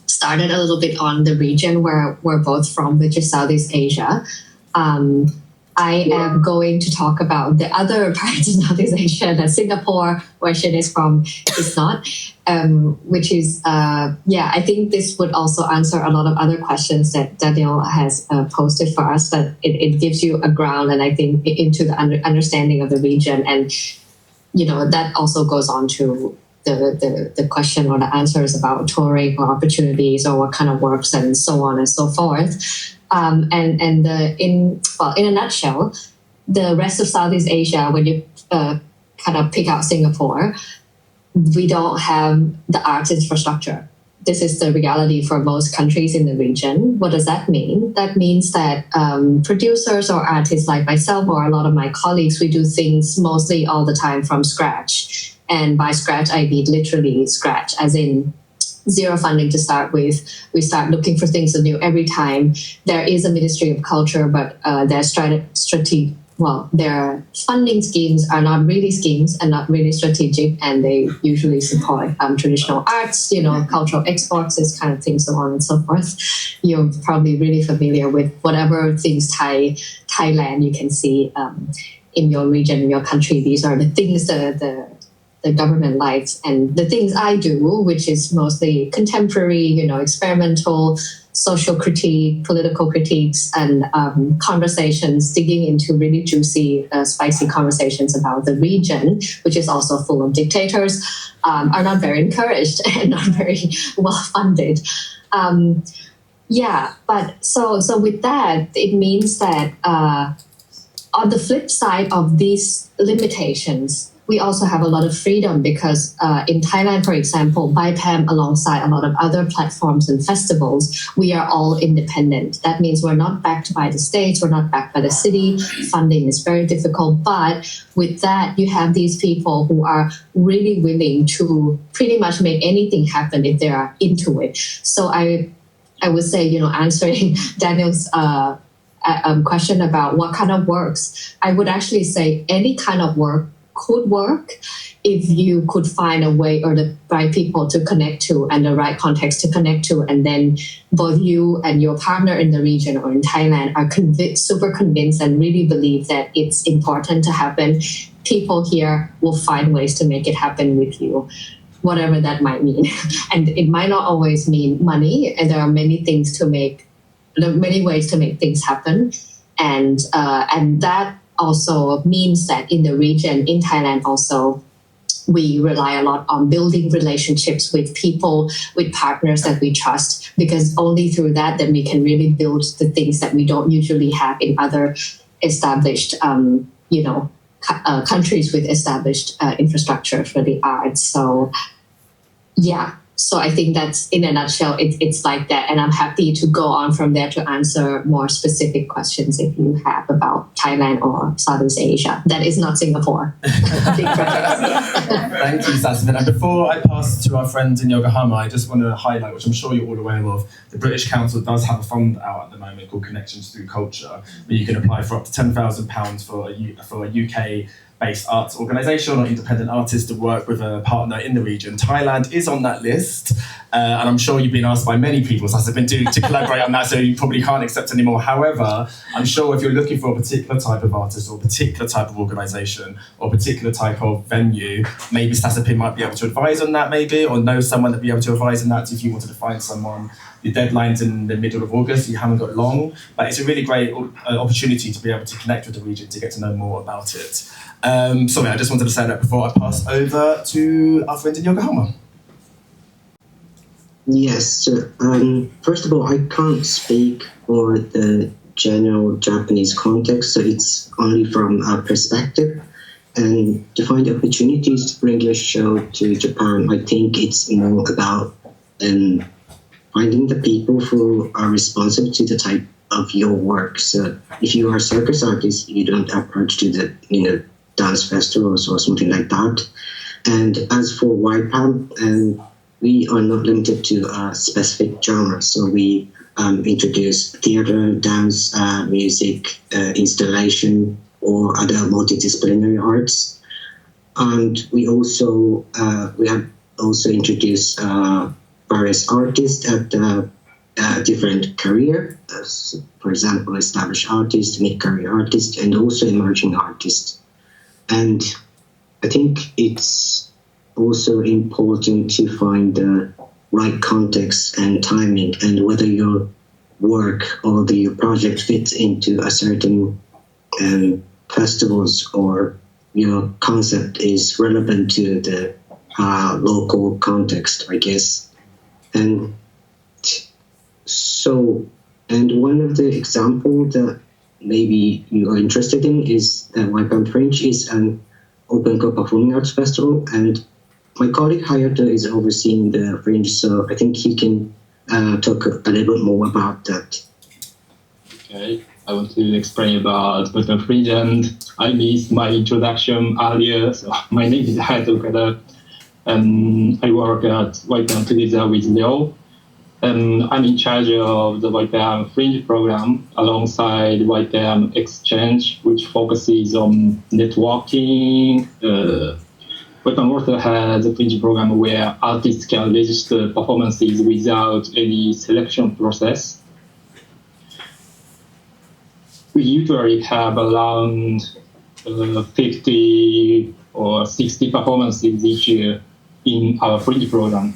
started a little bit on the region where we're both from, which is Southeast Asia. I am going to talk about the other parts of Southeast Asia that Singapore, where Xian is from, is not, which is, I think this would also answer a lot of other questions that Daniel has posted for us, but it gives you a ground, and I think into the understanding of the region. And, that also goes on to the question or the answers about touring or opportunities or what kind of works and so on and so forth. In a nutshell, the rest of Southeast Asia, when you kind of pick out Singapore, we don't have the arts infrastructure. This is the reality for most countries in the region. What does that mean? That means that producers or artists like myself or a lot of my colleagues, we do things mostly all the time from scratch. And by scratch, I mean literally scratch, as in zero funding to start with. We start looking for things anew every time. There is a Ministry of Culture, but their their funding schemes are not really schemes and not really strategic, and they usually support traditional arts, cultural exports, this kind of thing, so on and so forth. You're probably really familiar with whatever things Thailand you can see in your region, in your country. These are the things the government likes, and the things I do, which is mostly contemporary, experimental, social critique, political critiques, and conversations, digging into really juicy, spicy conversations about the region, which is also full of dictators, are not very encouraged and not very well funded. But so with that, it means that on the flip side of these limitations, we also have a lot of freedom because in Thailand, for example, BIPAM, alongside a lot of other platforms and festivals, we are all independent. That means we're not backed by the states, we're not backed by the city. Funding is very difficult. But with that, you have these people who are really willing to pretty much make anything happen if they are into it. So I would say, answering Daniel's question about what kind of works, I would actually say any kind of work could work if you could find a way or the right people to connect to and the right context to connect to, and then both you and your partner in the region or in Thailand are super convinced and really believe that it's important to happen. People here will find ways to make it happen with you, whatever that might mean. And it might not always mean money, and there are many ways to make things happen, and that also means that in the region, in Thailand also, we rely a lot on building relationships with people, with partners that we trust, because only through that then we can really build the things that we don't usually have in other established, countries with established infrastructure for the arts. So, So I think that's, in a nutshell, it's like that. And I'm happy to go on from there to answer more specific questions if you have about Thailand or Southeast Asia. That is not Singapore. Big Thank you, Sasvin. And before I pass to our friends in Yokohama, I just want to highlight, which I'm sure you're all aware of, the British Council does have a fund out at the moment called Connections Through Culture, where you can apply for up to £10,000 for a UK-based arts organisation or independent artist to work with a partner in the region. Thailand is on that list, and I'm sure you've been asked by many people, so I've been to collaborate on that, so you probably can't accept anymore. However, I'm sure if you're looking for a particular type of artist or a particular type of organisation or a particular type of venue, maybe Sasapin might be able to advise on that maybe, or know someone that would be able to advise on that if you wanted to find someone. The deadline's in the middle of August, you haven't got long, but it's a really great opportunity to be able to connect with the region, to get to know more about it. Sorry, I just wanted to say that before I pass over to our friend in Yokohama. Yes, so first of all, I can't speak for the general Japanese context, so it's only from our perspective. And to find opportunities to bring your show to Japan, I think it's more about finding the people who are responsible to the type of your work. So if you are a circus artist, you don't approach to the dance festivals or something like that. And as for YPAM, we are not limited to a specific genre. So we introduce theater, dance, music, installation, or other multidisciplinary arts. And we have also introduced various artists at different career, for example, established artists, mid-career artists, and also emerging artists. And I think it's also important to find the right context and timing, and whether your work or your project fits into a certain festivals, or your concept is relevant to the local context, I guess. And one of the examples that maybe you are interested in is that YPAM Fringe is an open co-performing arts festival, and my colleague Hayato is overseeing the Fringe, so I think he can talk a little bit more about that. Okay, I want to explain about YPAM Fringe, and I missed my introduction earlier. So my name is Hayato Okada, and I work at YPAM together with Leo. And I'm in charge of the YPM Fringe program alongside YPM Exchange, which focuses on networking. YPM also has a Fringe program where artists can register performances without any selection process. We usually have around 50 or 60 performances each year in our Fringe program.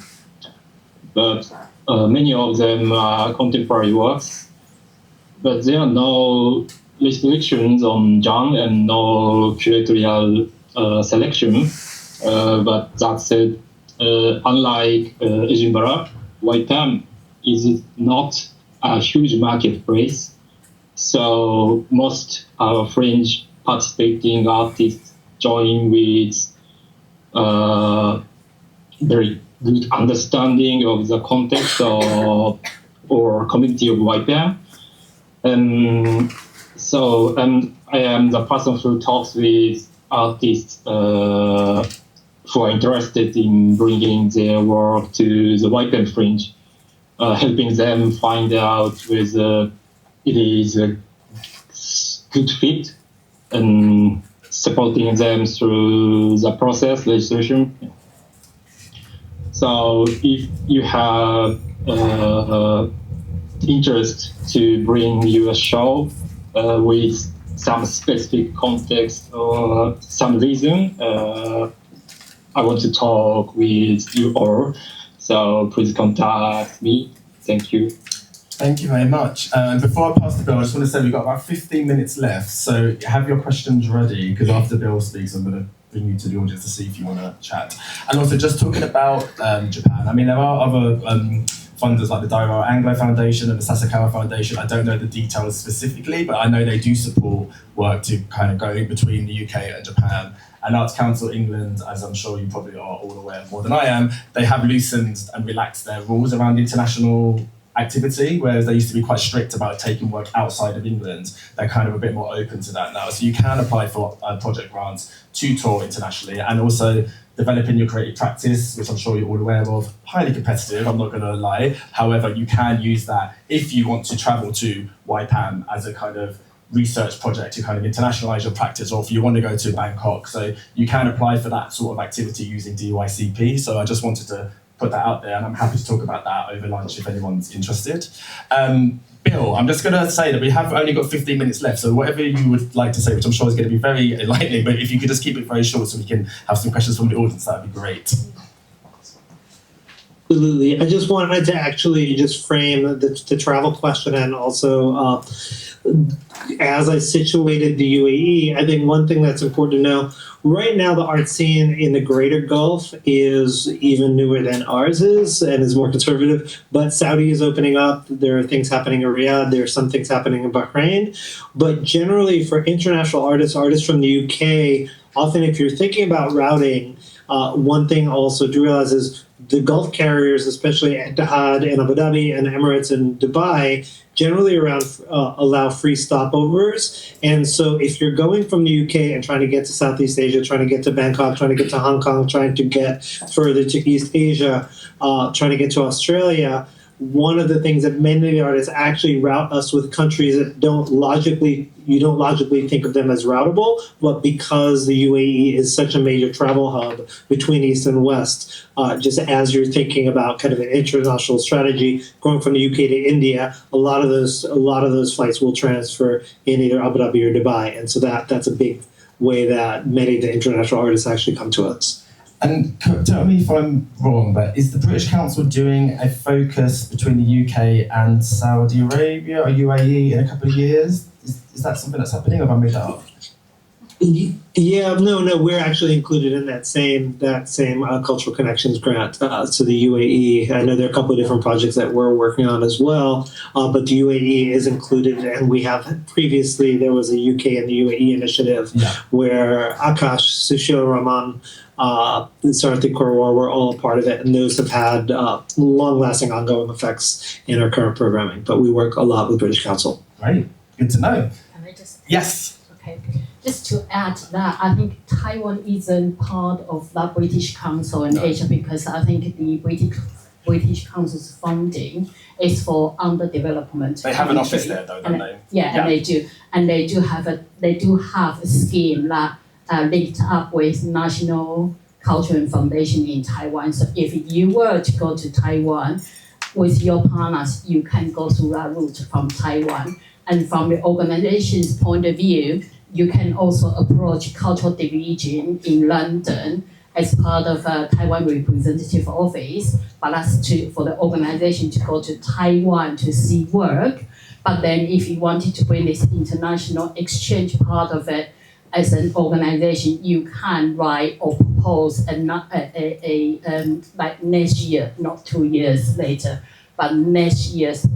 But many of them are contemporary works, but there are no restrictions on genre and no curatorial selection. But that said, unlike Edinburgh, YPM is not a huge marketplace. So most Fringe participating artists join with very good understanding of the context or community of YPM. So I am the person who talks with artists who are interested in bringing their work to the YPM Fringe, helping them find out whether it is a good fit and supporting them through the process, registration. So if you have interest to bring you a show with some specific context or some reason, I want to talk with you all. So please contact me. Thank you. Thank you very much. Before I pass to Bill, I just want to say we've got about 15 minutes left. So have your questions ready, because after Bill speaks, I'm going to bring you to the audience to see if you want to chat. And also just talking about Japan, I mean, there are other funders like the Dairo Anglo Foundation and the Sasakawa Foundation. I don't know the details specifically, but I know they do support work to kind of go in between the UK and Japan. And Arts Council England, as I'm sure you probably are all aware more than I am, they have loosened and relaxed their rules around international activity, whereas they used to be quite strict about taking work outside of England. They're kind of a bit more open to that now. So you can apply for project grants to tour internationally, and also developing your creative practice, which I'm sure you're all aware of, highly competitive, I'm not going to lie. However, you can use that if you want to travel to YPAM as a kind of research project to kind of internationalize your practice, or if you want to go to Bangkok. So you can apply for that sort of activity using DYCP. So I just wanted to put that out there, and I'm happy to talk about that over lunch if anyone's interested. Bill, I'm just going to say that we have only got 15 minutes left, so whatever you would like to say, which I'm sure is going to be very enlightening, but if you could just keep it very short so we can have some questions from the audience, that would be great. Absolutely. I just wanted to actually just frame the travel question, and also as I situated the UAE, I think one thing that's important to know, right now the art scene in the greater Gulf is even newer than ours is and is more conservative, but Saudi is opening up. There are things happening in Riyadh. There are some things happening in Bahrain. But generally for international artists from the UK, often if you're thinking about routing, one thing also to realize is the Gulf carriers, especially Etihad in Abu Dhabi and Emirates in Dubai, generally allow free stopovers. And so if you're going from the UK and trying to get to Southeast Asia, trying to get to Bangkok, trying to get to Hong Kong, trying to get further to East Asia, trying to get to Australia, one of the things that many of the artists actually route us with countries that you don't logically think of them as routable, but because the UAE is such a major travel hub between East and West, just as you're thinking about kind of an international strategy going from the UK to India, a lot of those flights will transfer in either Abu Dhabi or Dubai, and so that's a big way that many of the international artists actually come to us. And tell me if I'm wrong, but is the British Council doing a focus between the UK and Saudi Arabia or UAE in a couple of years? Is that something that's happening, or have I made that up? Yeah, no, we're actually included in that same Cultural Connections grant to the UAE. I know there are a couple of different projects that we're working on as well, but the UAE is included, and we have previously, there was a UK and the UAE initiative where Akash, Sushil Rahman, Sarthi Korwar were all a part of it, and those have had long-lasting ongoing effects in our current programming, but we work a lot with British Council. Great, good to know. Can I just... Yes. Okay. Just to add that, I think Taiwan isn't part of the British Council in Asia, because I think the British British Council's funding is for underdevelopment. They have an country. office there, though, don't they? Yeah, and they do have a scheme that linked up with National Cultural Foundation in Taiwan. So if you were to go to Taiwan with your partners, you can go through that route from Taiwan. And from the organization's point of view, you can also approach Cultural Division in London as part of a Taiwan representative office, but that's for the organization to go to Taiwan to see work. But then if you wanted to bring this international exchange part of it as an organization, you can write or propose like next year, not 2 years later, but next year's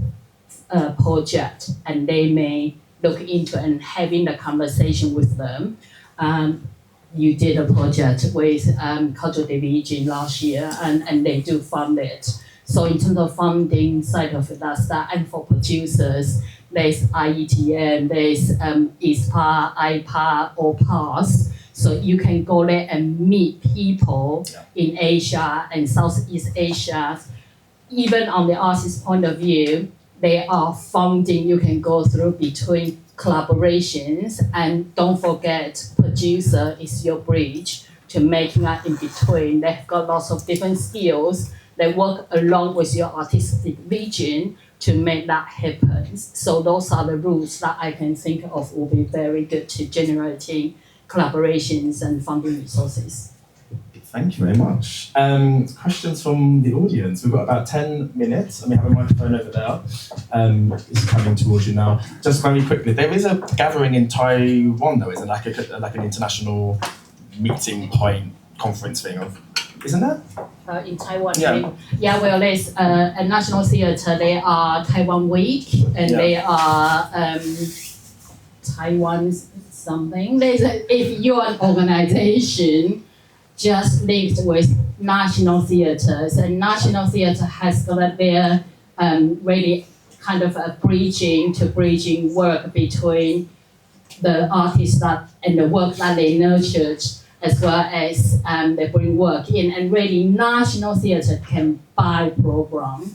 project, and they may look into and having the conversation with them. You did a project with Cultural Division last year, and they do fund it. So in terms of funding side of it, that's that. And for producers, there's IETM, there's ISPA, IPA, or PASS. So you can go there and meet people in Asia and Southeast Asia. Even on the artist's point of view, they are funding you can go through between collaborations, and don't forget, producer is your bridge to making that in between. They've got lots of different skills. They work along with your artistic vision to make that happen. So those are the routes that I can think of will be very good to generating collaborations and funding resources. Thank you very much. Questions from the audience. We've got about 10 minutes, and we have a microphone over there. It's coming towards you now. Just very quickly, there is a gathering in Taiwan, though, isn't it? Like an international meeting point conference thing, isn't there? In Taiwan, Yeah. Well, there's a national theatre. They are Taiwan Week, and they are Taiwan something. If you're an organization just linked with national theatres, and national theatre has got their really kind of a bridging work between the artists and the work that they nurtured, as well as they bring work in. And really, national theatre can buy programs,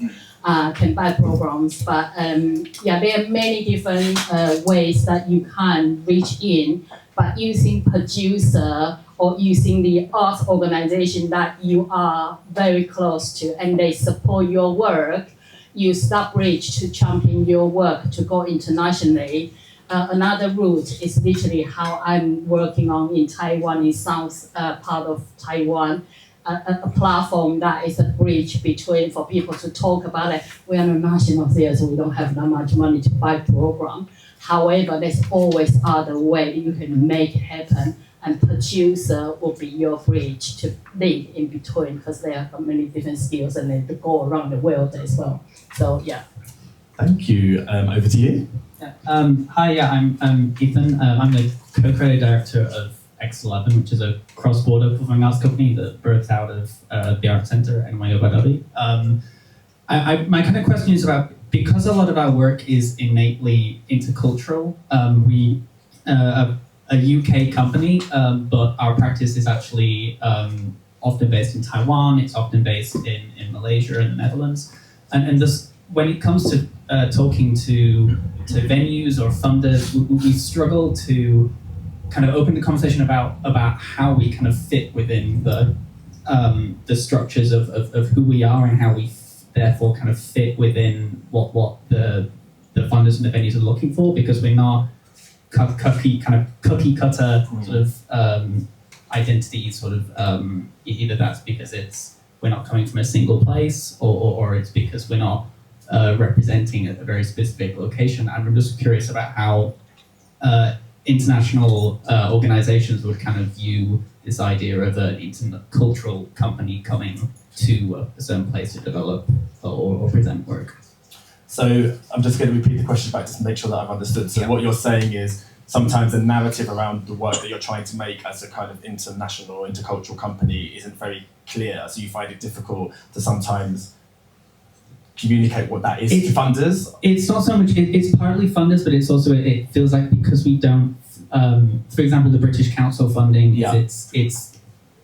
but there are many different ways that you can reach in, but using producer or using the arts organization that you are very close to and they support your work, use that bridge to champion your work to go internationally. Another route is literally how I'm working on in Taiwan, in south part of Taiwan, a platform that is a bridge between for people to talk about it. We are a national theatre, we don't have that much money to buy program. However, there's always other way you can make it happen, and producer will be your bridge to link in between, because they have many different skills and they go around the world as well. So yeah. Thank you. Over to you. Hi, I'm Ethan. I'm the co-creative director of X11, which is a cross-border performing arts company that birthed out of the Art Center in Abu Dhabi. My kind of question is about, because a lot of our work is innately intercultural, we are a UK company, but our practice is actually often based in Taiwan, it's often based in Malaysia and the Netherlands. And this, when it comes to talking to venues or funders, we struggle to kind of open the conversation about how we kind of fit within the structures of who we are and how we therefore kind of fit within what the funders and the venues are looking for, because we're not cookie cutter sort of identities. Sort of either that's because we're not coming from a single place, or it's because we're not representing a very specific location. And I'm just curious about how international organizations would kind of view this idea of an intercultural company coming to a certain place to develop or present work. So I'm just going to repeat the question back just to make sure that I've understood. So what you're saying is sometimes the narrative around the work that you're trying to make as a kind of international or intercultural company isn't very clear. So you find it difficult to sometimes communicate what that is to funders? It's not so much, it's partly funders, but it's also, it feels like because we don't, for example, the British Council funding,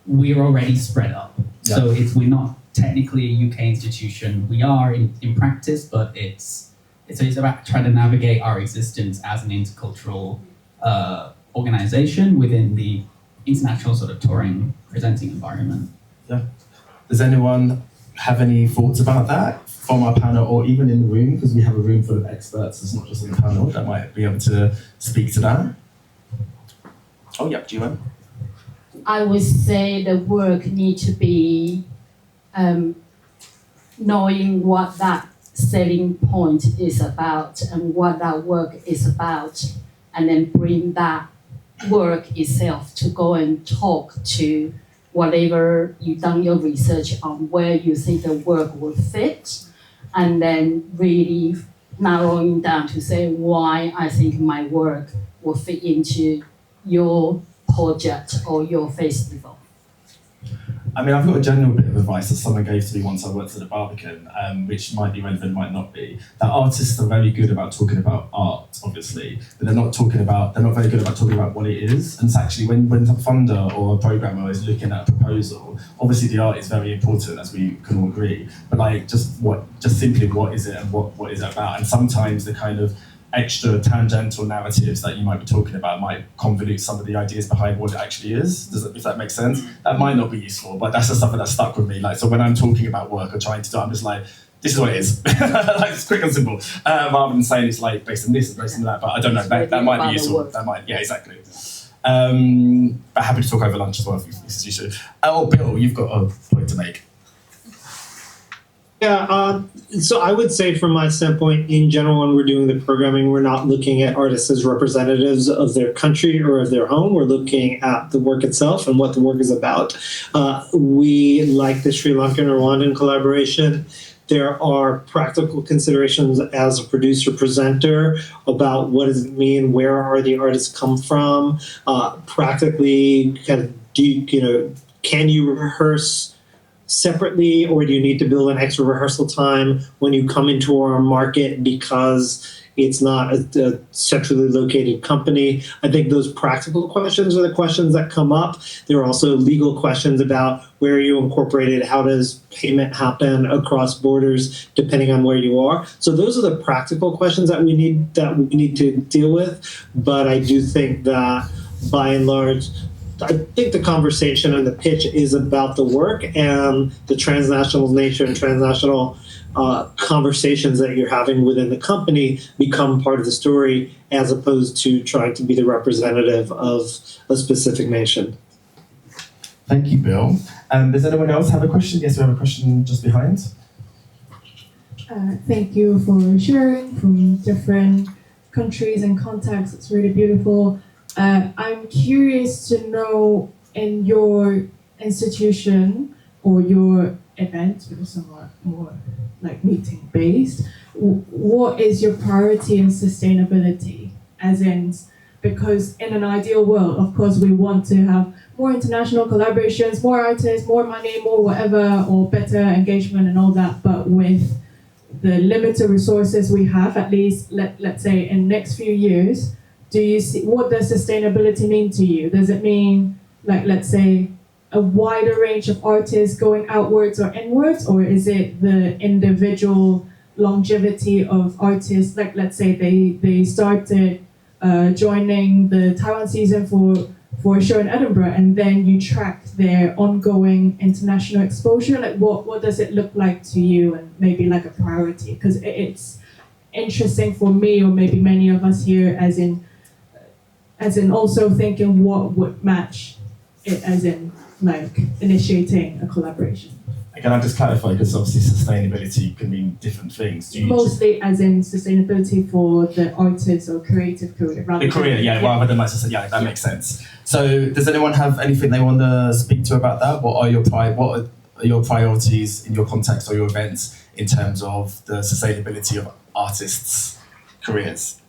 we're already spread up. So we're not technically a UK institution. We are in practice, but it's about trying to navigate our existence as an intercultural organization within the international sort of touring presenting environment. Yeah. Does anyone have any thoughts about that from our panel, or even in the room, because we have a room full of experts, it's not just on the panel, that might be able to speak to that? Oh, yeah, do you want? I would say the work needs to be knowing what that selling point is about and what that work is about, and then bring that work itself to go and talk to whatever you've done your research on, where you think the work will fit, and then really narrowing down to say why I think my work will fit into your project or your festival. I mean, I've got a general bit of advice that someone gave to me once I worked at the Barbican, which might be relevant, might not be. That artists are very good about talking about art, obviously, but they're not very good about talking about what it is. And it's actually when a funder or a programmer is looking at a proposal, obviously the art is very important, as we can all agree. But like, just simply what is it and what is it about? And sometimes the kind of extra tangential narratives that you might be talking about might convolute some of the ideas behind what it actually is. If that makes sense? That might not be useful, but that's just something that stuck with me. Like, so when I'm talking about work or trying to do it, I'm just like, this is what it is. Like, it's quick and simple. Rather than saying it's like based on this and based on that, but I don't know, that might be useful. That might, yeah, exactly. But happy to talk over lunch as well if you should. Oh, Bill, you've got a point to make. Yeah, so I would say from my standpoint, in general, when we're doing the programming, we're not looking at artists as representatives of their country or of their home. We're looking at the work itself and what the work is about. We like the Sri Lankan-Rwandan collaboration. There are practical considerations as a producer-presenter about what does it mean, where are the artists come from, practically, kind of, can you rehearse separately, or do you need to build an extra rehearsal time when you come into our market because it's not a centrally located company? I think those practical questions are the questions that come up. There are also legal questions about where you incorporate it, how does payment happen across borders, depending on where you are. So those are the practical questions that we need to deal with. But I do think that by and large, I think the conversation and the pitch is about the work and the transnational nature and transnational conversations that you're having within the company become part of the story, as opposed to trying to be the representative of a specific nation. Thank you, Bill. Does anyone else have a question? Yes, we have a question just behind. Thank you for sharing from different countries and contexts. It's really beautiful. I'm curious to know, in your institution or your event, which is somewhat more like meeting based, what is your priority in sustainability? As in, because in an ideal world, of course, we want to have more international collaborations, more artists, more money, more whatever, or better engagement and all that. But with the limited resources we have, at least let's say in next few years, do you see, what does sustainability mean to you? Does it mean, like, let's say, a wider range of artists going outwards or inwards, or is it the individual longevity of artists? Like, let's say they started joining the Taiwan season for a show in Edinburgh, and then you track their ongoing international exposure. Like, what does it look like to you, and maybe like a priority? Because it's interesting for me, or maybe many of us here, as in also thinking what would match it, as in like initiating a collaboration. Can I just clarify, because obviously sustainability can mean different things. Mostly as in sustainability for the artist or creative career. The career, yeah, rather than like, that makes sense. So does anyone have anything they want to speak to about that? What are your priorities in your context or your events in terms of the sustainability of artists' careers?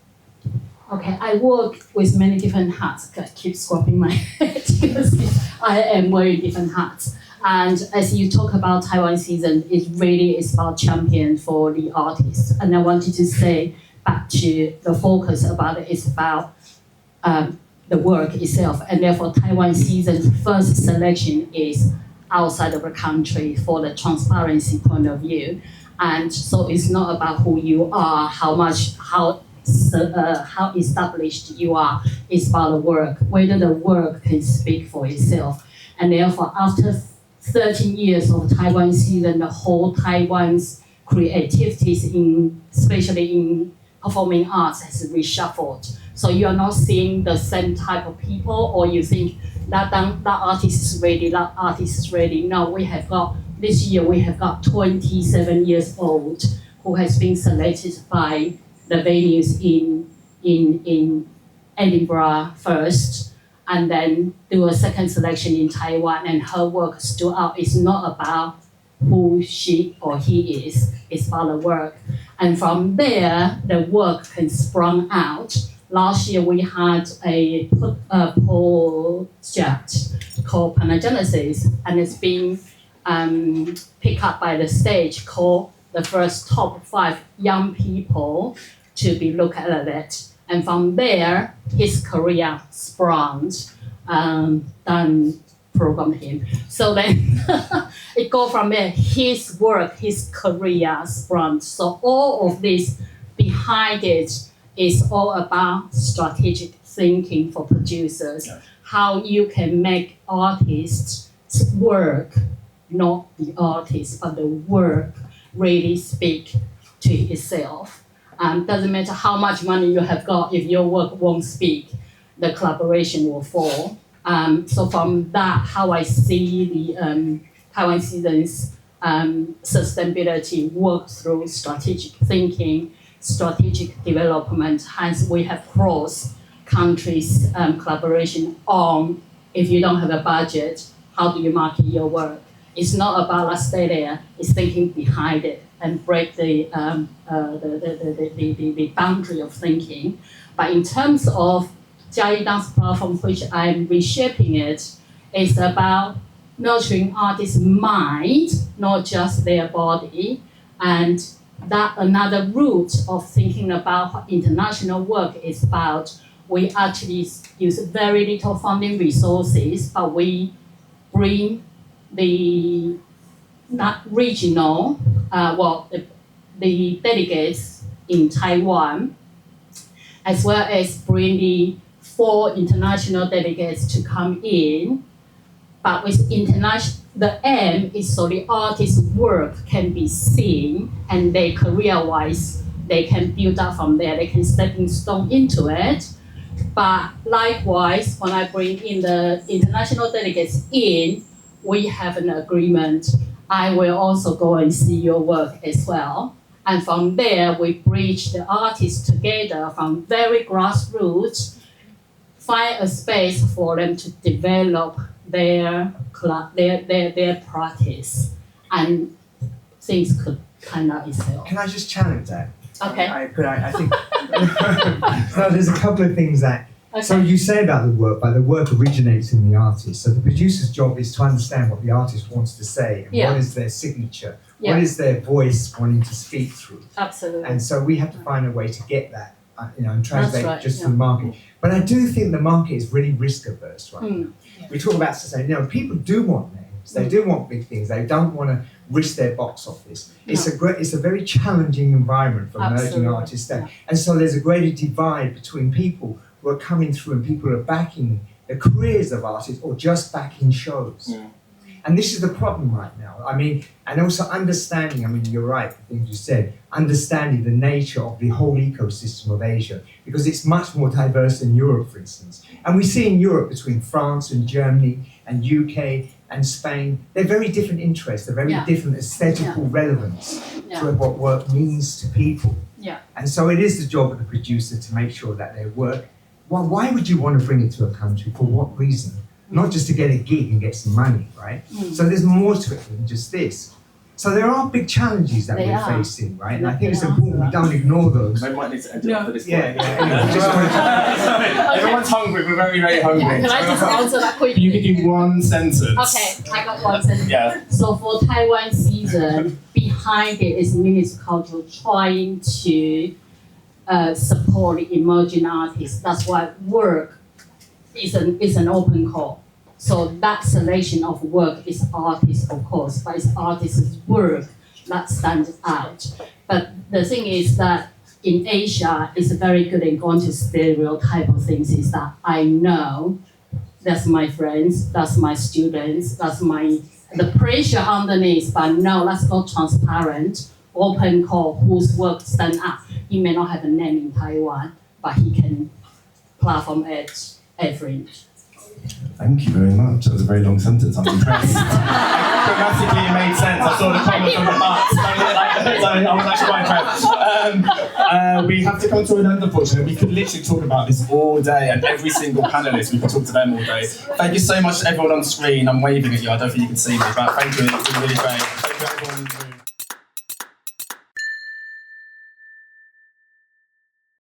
Okay, I work with many different hats. I keep scrubbing my head because I am wearing different hats. And as you talk about Taiwan season, it really is about champion for the artists. And I wanted to say back to the focus about it is about the work itself. And therefore Taiwan season first selection is outside of the country for the transparency point of view. And so it's not about who you are, how established you are. It's about the work, whether the work can speak for itself. And therefore, after 13 years of Taiwan season, the whole Taiwan's creativities, especially in performing arts, has reshuffled. So you are not seeing the same type of people, or you think that artist is ready, that artist is ready. No, this year we have got 27 years old who has been selected by the venues in Edinburgh first, and then do a second selection in Taiwan, and her work stood out. It's not about who she or he is, it's about the work. And from there, the work can sprung out. Last year we had a project called Panagenesis, and it's been picked up by the stage, called the first top 5 young people to be looked at it. And from there, his career sprung, done program him. So then it go from there, his work, his career sprung. So all of this behind it is all about strategic thinking for producers, how you can make artists' work, not the artist, but the work really speak to itself. Doesn't matter how much money you have got, if your work won't speak, the collaboration will fall. So from that, how I see the Taiwan Season's sustainability work through strategic thinking, strategic development. Hence, we have cross countries collaboration on, if you don't have a budget, how do you market your work? It's not about let's stay there, it's thinking behind it and break the boundary of thinking. But in terms of Jiayi Dance Platform, which I'm reshaping it, is about nurturing artists' mind, not just their body. And that another route of thinking about international work is about, we actually use very little funding resources, but we bring the not regional, the delegates in Taiwan, as well as bring the 4 international delegates to come in. But with international, the aim is so the artist's work can be seen, and they career-wise, they can build up from there, they can stepping stone into it. But likewise, when I bring in the international delegates in, we have an agreement. I will also go and see your work as well. And from there, we bridge the artists together from very grassroots, find a space for them to develop their practice, and things could turn out itself. Can I just challenge that? Okay. I think so there's a couple of things that. Okay. So you say about the work, but the work originates in the artist. So the producer's job is to understand what the artist wants to say, and what is their signature, what is their voice wanting to speak through. Absolutely. And so we have to find a way to get that, and translate to the market. Mm. But I do think the market is really risk averse right now. We talk about society. People do want names. They do want big things. They don't want to risk their box office. It's a very challenging environment for emerging artists there. And so there's a greater divide between people who are coming through and people who are backing the careers of artists or just backing shows. And this is the problem right now. And also understanding, you're right, the things you said, understanding the nature of the whole ecosystem of Asia, because it's much more diverse than Europe, for instance. And we see in Europe between France and Germany and UK and Spain, they're very different interests, they're very different aesthetical relevance to what work means to people. And so it is the job of the producer to make sure that their work, why would you want to bring it to a country? For what reason? Not just to get a gig and get some money, right? So there's more to it than just this. So there are big challenges that we're facing, right? And I think it's important we don't ignore those. I might need to edit after this point. Everyone's hungry. We're very, very hungry. Can I just answer that quickly? You can give one sentence. Okay, I got one sentence. So for Taiwan season, behind it is Ministry of Culture trying to support the emerging artists. That's why work is an open call. So that selection of work is artist, of course, but it's artist's work that stands out. But the thing is that in Asia, it's very good in going to stereotype of things is that I know that's my friends, that's my students, the pressure underneath, but no, let's go transparent, open call, whose work stand out. He may not have a name in Taiwan, but he can platform at Fringe. Thank you very much. That was a very long sentence. I'm impressed. Grammatically, it made sense. I saw the comment on the butts. So I was actually quite impressed. We have to come to an end, unfortunately. We could literally talk about this all day, and every single panellist, we could talk to them all day. Thank you so much to everyone on screen. I'm waving at you. I don't think you can see me, but thank you. It's been really great. Thank you, everyone.